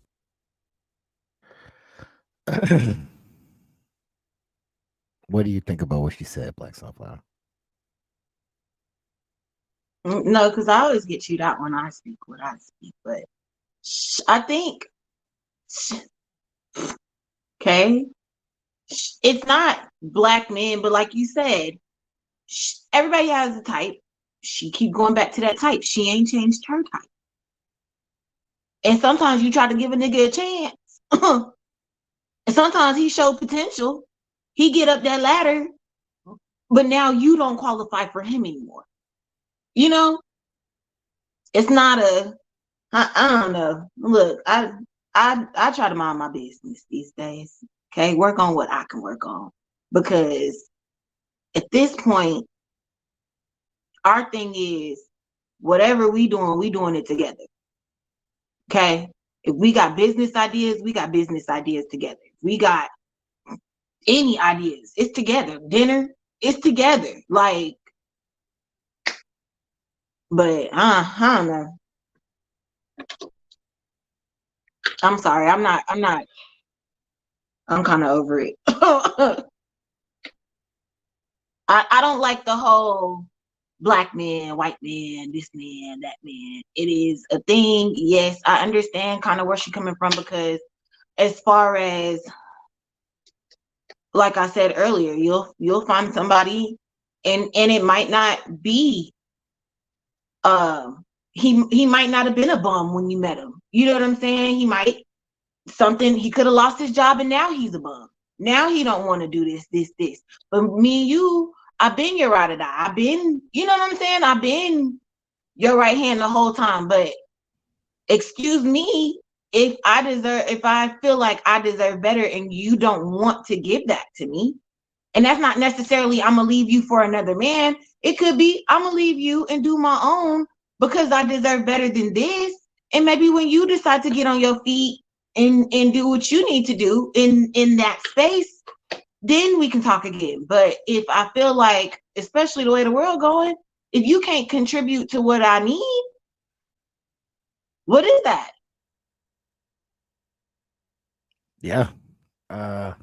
What do you think about what she said, Black Sunflower? No, because I always get chewed out when I speak what I speak. But I think, okay, it's not black men, but like you said, everybody has a type. She keep going back to that type. She ain't changed her type. And sometimes you try to give a nigga a chance. And sometimes he showed potential. He get up that ladder, but now you don't qualify for him anymore. You know? It's not I don't know. Look, I try to mind my business these days. Okay, work on what I can work on. Because at this point, our thing is whatever we doing it together. Okay? If we got business ideas, we got business ideas together. If we got any ideas, it's together. Dinner, it's together. Like, but I don't know. I'm sorry. I'm kind of over it. I don't like the whole black man, white man, this man, that man. It is a thing. Yes, I understand kind of where she's coming from, because as far as, like I said earlier, you'll find somebody and it might not be he might not have been a bum when you met him. You know what I'm saying? He could have lost his job and now he's a bum. Now he don't want to do this. But me and you, I've been your ride or die. I've been, you know what I'm saying? I've been your right hand the whole time. But excuse me, if I feel like I deserve better and you don't want to give that to me, and that's not necessarily I'm gonna leave you for another man. It could be I'm gonna leave you and do my own because I deserve better than this. And maybe when you decide to get on your feet and do what you need to do in that space, then we can talk again. But if I feel like, especially the way the world going, if you can't contribute to what I need, what is that? Yeah. I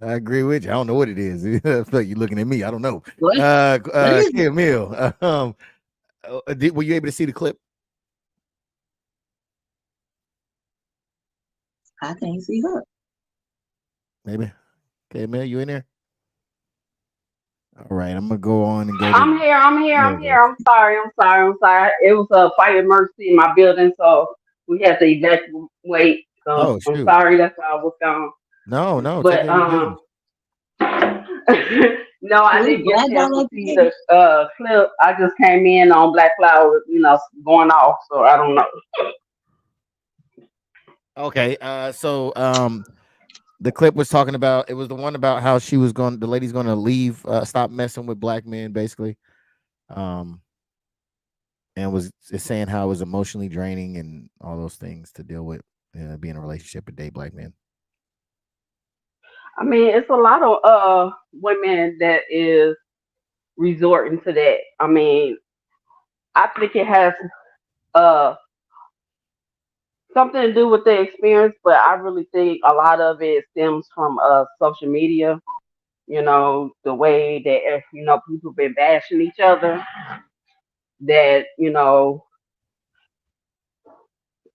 agree with you. I don't know what it is. I feel like you're looking at me. I don't know. What is it? Camille, were you able to see the clip? I can't see her. Maybe. Okay, Camille, you in there? All right, I'm gonna go on and go. I'm here. I'm sorry. It was a fire emergency in my building, so we had to evacuate. So Oh, I'm shoot. sorry. That's why I was gone. No, But take care of your business. no, I didn't get a chance to see the clip. I just came in on Black Flower, going off. So I don't know. Okay, so the clip was talking about, it was the one about how the lady's going to leave, stop messing with black men, basically, and it's saying how it was emotionally draining and all those things to deal with, being in a relationship and date black men. I mean, it's a lot of women that is resorting to that. I mean, I think it has something to do with the experience, but I really think a lot of it stems from social media. The way that people been bashing each other. That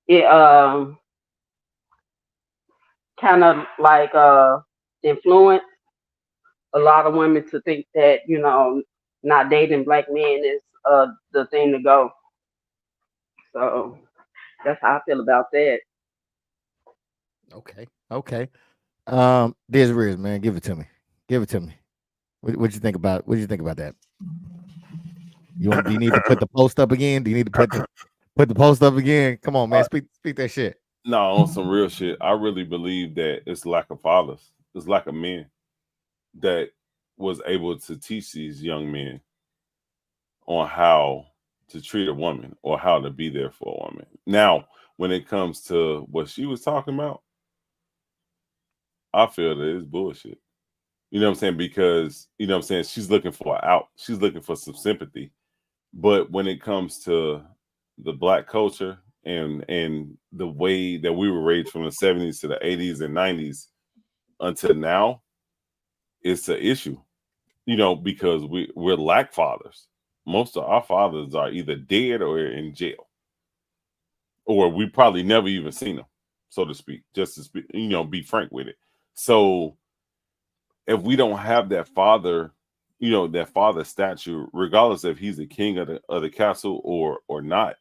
it kind of like influence a lot of women to think that not dating black men is the thing to go. So that's how I feel about that. Okay. DisRiz, man, give it to me. Give it to me. What you think about? What do you think about that? Do you need to put the post up again? Do you need to put the post up again? Come on, man. Speak that shit. No, on some real shit. I really believe that it's lack of fathers. It's lack of men that was able to teach these young men on how to treat a woman or how to be there for a woman. Now, when it comes to what she was talking about, I feel that it's bullshit. You know what I'm saying? Because, you know what I'm saying, she's looking for an out. She's looking for some sympathy. But when it comes to the Black culture and the way that we were raised from the 70s to the 80s and 90s until now, it's an issue. You know, because we're lack fathers. Most of our fathers are either dead or in jail, or we probably never even seen them, so to speak. Just to speak, you know, be frank with it. So if we don't have that father, you know, that father statue, regardless if he's the king of the castle or not,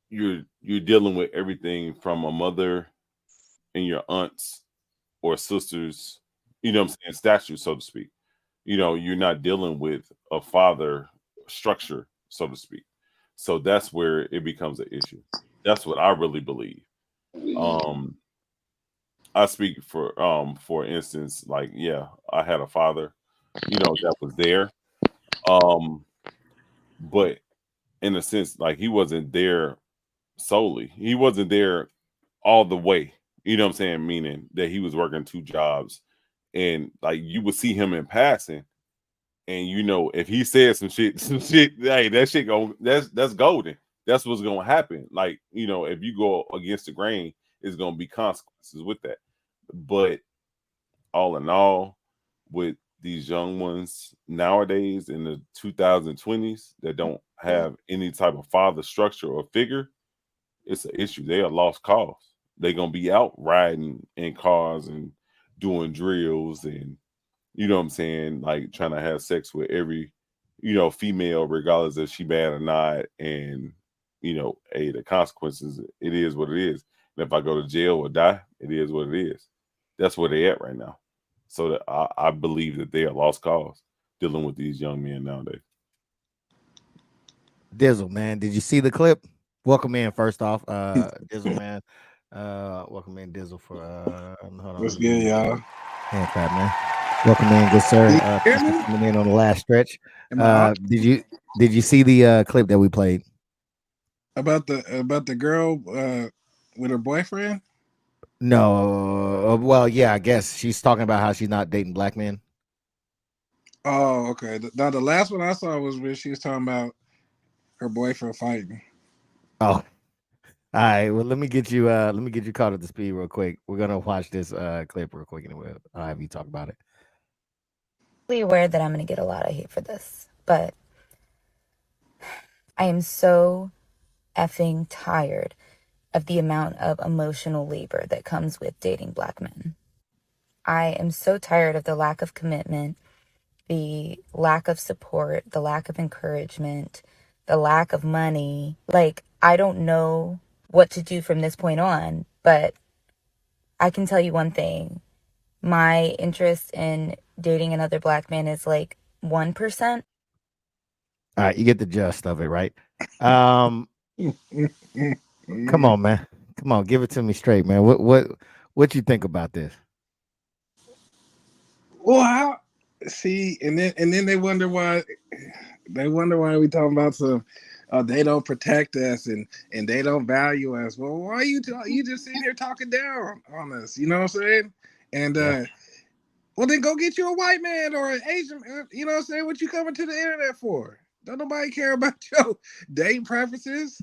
you're dealing with everything from a mother and your aunts or sisters, you know what I'm saying, statue, so to speak. You know, you're not dealing with a father structure, so to speak. So that's where it becomes an issue. That's what I really believe. I speak for instance, like, yeah, I had a father, you know, that was there. But in a sense, like, he wasn't there solely. He wasn't there all the way. You know what I'm saying? Meaning that he was working 2 jobs, and like you would see him in passing. And you know, if he said some shit, hey, that shit that's golden. That's what's gonna happen. Like, you know, if you go against the grain, it's gonna be consequences with that. But all in all, with these young ones nowadays in the 2020s that don't have any type of father structure or figure, it's an issue. They are lost cause. They're gonna be out riding in cars and doing drills and, you know what I'm saying, like trying to have sex with every, you know, female, regardless if she bad or not. And, you know, hey, the consequences, it is what it is. And if I go to jail or die, it is what it is. That's where they at right now. So that I believe that they are lost cause dealing with these young men nowadays. Dizzle, man, did you see the clip? Welcome in, first off, Dizzle, man. Welcome in, Dizzle, for hold on. What's good, y'all? Hand clap, man. Welcome in, good sir. Thanks for coming in on the last stretch. Did you see the clip that we played about the girl with her boyfriend? No, well, yeah, I guess she's talking about how she's not dating black men. Oh, okay. Now the last one I saw was where she was talking about her boyfriend fighting. Oh, all right. Well, let me get you caught up to speed real quick. We're gonna watch this clip real quick, and I'll have you talk about it. Aware that I'm going to get a lot of hate for this, but I am so effing tired of the amount of emotional labor that comes with dating black men. I am so tired of the lack of commitment, the lack of support, the lack of encouragement, the lack of money. Like, I don't know what to do from this point on, but I can tell you one thing. My interest in dating another black man is like 1%. All right, you get the gist of it, right? Come on, man. Come on, give it to me straight, man. What you think about this? Well, see, and then they wonder why we talking about some. They don't protect us and they don't value us. Well, why are you just sitting here talking down on us? You know what I'm saying? And well, then go get you a white man or an Asian. You know what I'm saying? What you coming to the internet for? Don't nobody care about your dating preferences.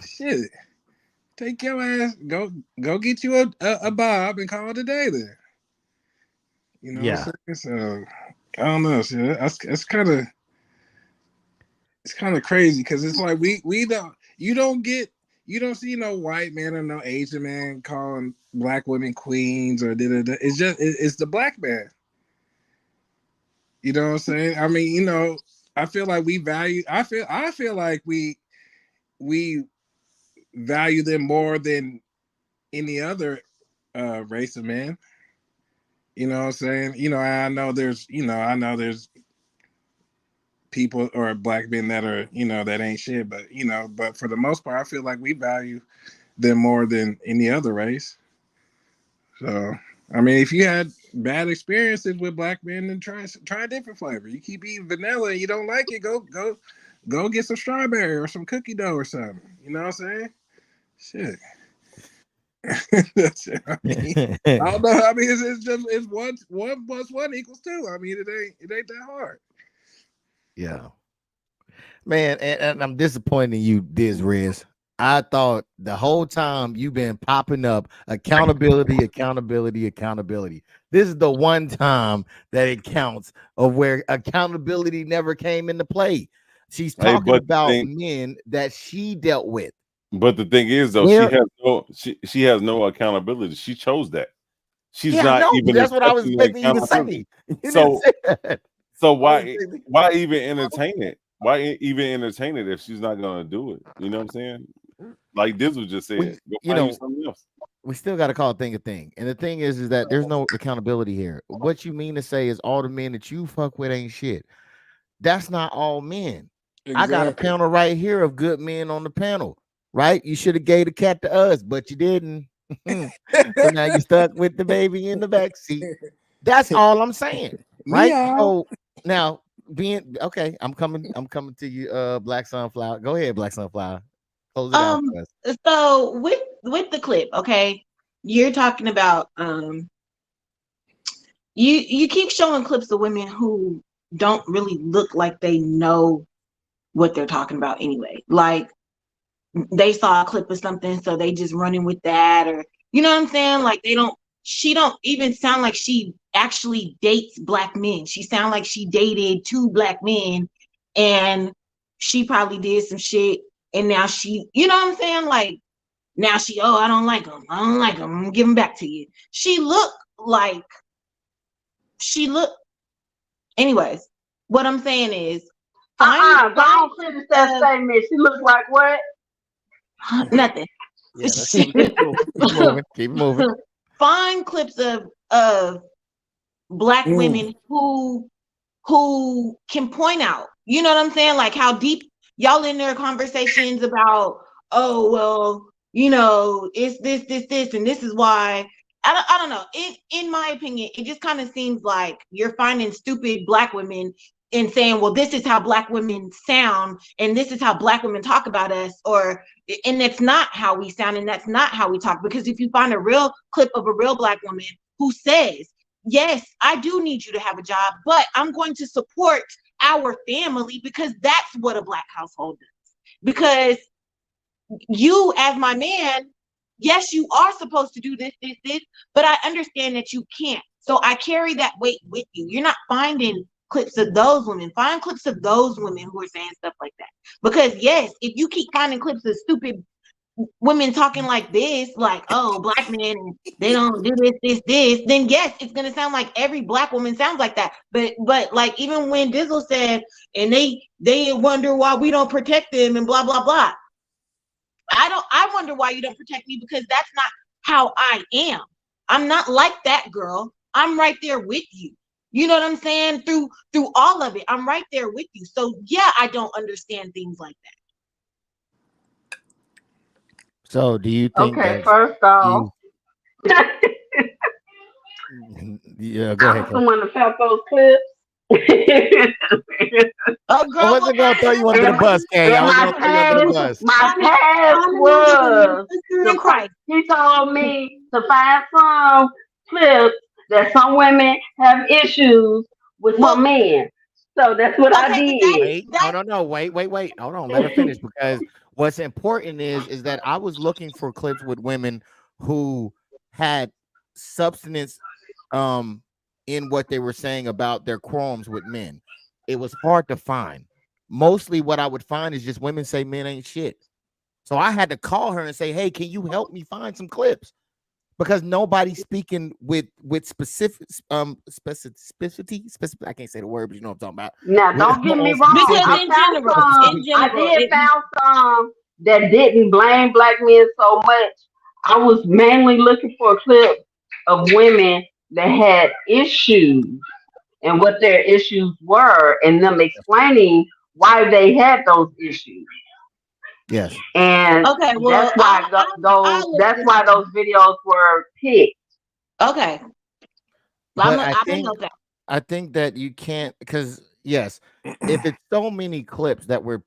Shit, take your ass. Go get you a Bob and call it a day then. You know what I'm saying? So I don't know. So it's kind of crazy because it's like you don't see no white man or no Asian man calling black women queens or da-da-da. It's just it's the black man. You know what I'm saying? I mean, you know, I feel like I feel like we value them more than any other race of man. You know what I'm saying? I know there's people or black men that are, that ain't shit, but for the most part, I feel like we value them more than any other race. So, I mean, if you had bad experiences with black men, then try a different flavor. You keep eating vanilla and you don't like it, go get some strawberry or some cookie dough or something. You know what I'm saying? Shit. That's it. I don't know. I mean, it's one plus one equals two. I mean, it ain't that hard. Yeah, man, and I'm disappointed in you, DisRiz. I thought the whole time you've been popping up accountability. This is the one time that it counts of where accountability never came into play. She's talking about men that she dealt with. But the thing is, though, she has no accountability. She chose that. She's not even. That's what I was expecting you to say. So why even entertain it? Why even entertain it if she's not gonna do it? You know what I'm saying? Like Dizzle just said, go find you something else. We still got to call a thing a thing. And the thing is that there's no accountability here. What you mean to say is all the men that you fuck with ain't shit. That's not all men. Exactly. I got a panel right here of good men on the panel, right? You should have gave the cat to us, but you didn't. So now you stuck with the baby in the back seat. That's all I'm saying, right? Yeah. So now being okay, I'm coming to you, Black Sunflower. Go ahead, Black Sunflower. Close it out for us. So with the clip, okay, you're talking about you keep showing clips of women who don't really look like they know what they're talking about anyway. Like they saw a clip of something, so they just running with that, or you know what I'm saying? Like she don't even sound like she actually dates black men. She sound like she dated 2 black men and she probably did some shit. And now she, you know what I'm saying? Like now she, I don't like them. I'm gonna give them back to you. Anyways, what I'm saying is, don't finish that statement. She looked like what? Nothing. Yeah, keep moving. Find clips of black women who can point out, you know what I'm saying? Like how deep y'all in their conversations about, it's this, and this is why. I don't know. In my opinion, it just kind of seems like you're finding stupid black women and saying, well, this is how black women sound, and this is how black women talk about us, and that's not how we sound, and that's not how we talk. Because if you find a real clip of a real black woman who says, yes, I do need you to have a job, but I'm going to support our family because that's what a black household does. Because you, as my man, yes, you are supposed to do this, but I understand that you can't. So I carry that weight with you. You're not finding clips of those women. Find clips of those women who are saying stuff like that. Because yes, if you keep finding clips of stupid women talking like this, like, black men, they don't do this, then yes, it's gonna sound like every black woman sounds like that. But like even when Dizzle said, and they wonder why we don't protect them and blah blah blah. I wonder why you don't protect me, because that's not how I am. I'm not like that girl. I'm right there with you. You know what I'm saying? Through all of it, I'm right there with you. So yeah, I don't understand things like that. So do you think? Okay, first off, yeah, go ahead. I'm someone that felt those clips. Oh, girl, I wasn't gonna throw you under the bus, Kay. I wasn't gonna throw you under the bus. My past was he told me to find some clips that some women have issues with some men. So that's what I did. Wait. Hold on. Let her finish, because what's important is that I was looking for clips with women who had substance in what they were saying about their qualms with men. It was hard to find. Mostly what I would find is just women say men ain't shit. So I had to call her and say, hey, can you help me find some clips? Because nobody's speaking with specific specificity. I can't say the word, but you know what I'm talking about. Now, don't get me wrong. I did found some that didn't blame black men so much. I was mainly looking for a clip of women that had issues and what their issues were, and them explaining why they had those issues. Yes. And Okay, well, that's why those videos were picked. Okay. But I'm gonna note that. I think that you can't, because yes, if it's so many clips that we're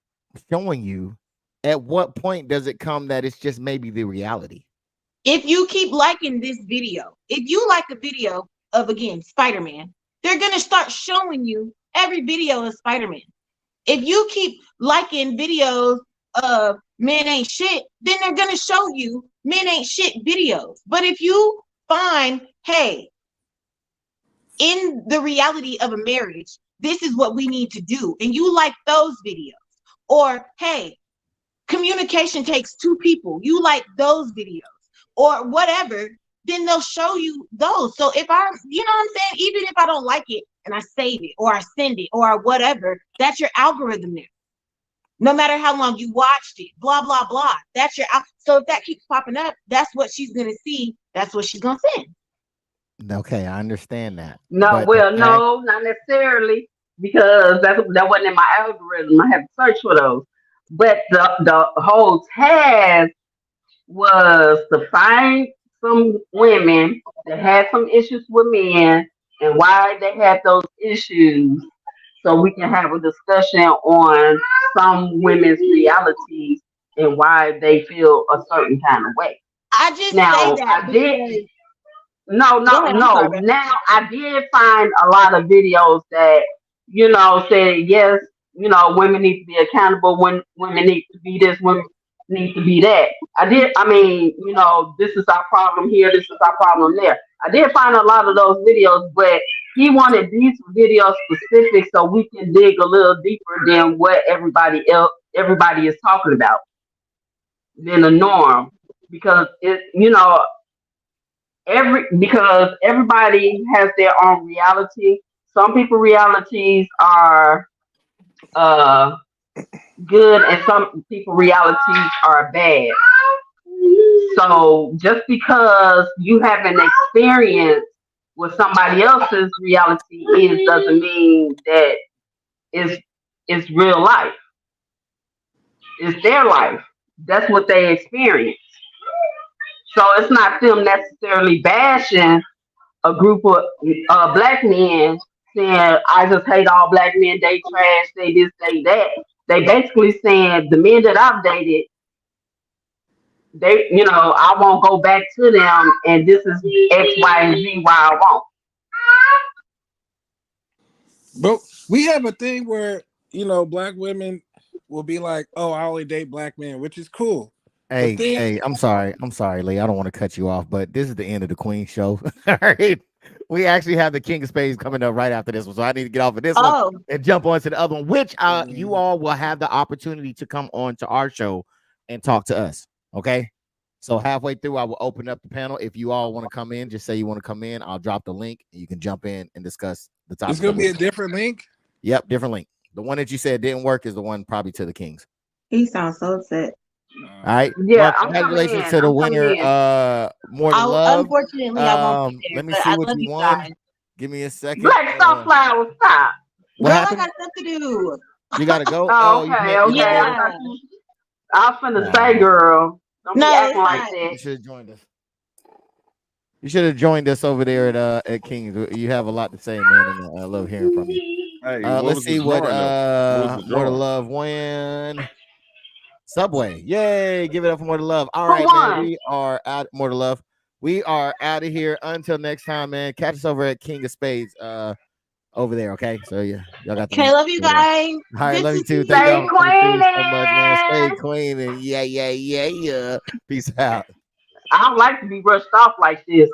showing you, at what point does it come that it's just maybe the reality? If you keep liking this video, if you like a video of, again, Spider-Man, they're gonna start showing you every video of Spider-Man. If you keep liking videos of men ain't shit, then they're gonna show you men ain't shit videos. But if you find, hey, in the reality of a marriage, this is what we need to do, and you like those videos, or hey, communication takes two people, you like those videos, or whatever, then they'll show you those. So if I, you know what I'm saying, even if I don't like it and I save it or I send it or whatever, that's your algorithm there. No matter how long you watched it, blah, blah, blah. That's your so if that keeps popping up, that's what she's gonna see. That's what she's gonna send. Okay, I understand that. No, no, not necessarily, because that wasn't in my algorithm. I have to search for those. But the whole task was to find some women that had some issues with men and why they had those issues, so we can have a discussion on some women's realities and why they feel a certain kind of way. I just now say that I did. No. ahead, Now I did find a lot of videos that said yes, women need to be accountable. When women need to be this, women need to be that. I mean, this is our problem here. This is our problem there. I did find a lot of those videos, but he wanted these videos specific so we can dig a little deeper than what everybody is talking about, than the norm, because because everybody has their own reality. Some people realities are good and some people realities are bad. So just because you have an experience with somebody else's reality doesn't mean that it's real life. It's their life. That's what they experience. So it's not them necessarily bashing a group of black men saying, I just hate all black men, they trash, they this, they that. They basically saying the men that I've dated, I won't go back to them, and this is X, Y, and Z why I won't. But we have a thing where, black women will be like, oh, I only date black men, which is cool. Hey, I'm sorry, Lee. I don't want to cut you off, but this is the end of the Queen show. All right. We actually have the King of Spades coming up right after this one, so I need to get off of this one and jump on to the other one, which you all will have the opportunity to come on to our show and talk to us. Okay. So halfway through, I will open up the panel. If you all want to come in, just say you want to come in. I'll drop the link and you can jump in and discuss the topic. It's going to be a different link? Yep, different link. The one that you said didn't work is the one probably to the Kings. He sounds so upset. All right. Yeah, well, congratulations to the winner. More than love. Unfortunately, I won't be there, let me but see I what love you you won. guys. Give me a second. Black Starflower, stop. What Girl, happened? I got stuff to do. You gotta go. Okay. Yeah. I was finna say, girl, don't be acting like that. You should have joined us. You should have joined us over there at Kings. You have a lot to say, man, and I love hearing from you. Hey, let's see what More to Love won. Subway. Yay. Give it up for More to Love. All right, man. We are out. More to Love. We are out of here. Until next time, man. Catch us over at King of Spades over there, okay? So, yeah. Y'all got the Okay, love you guys. All right, love you too. Stay Thank y'all queening. so much, man. Stay queening. Yeah. Peace out. I don't like to be rushed off like this.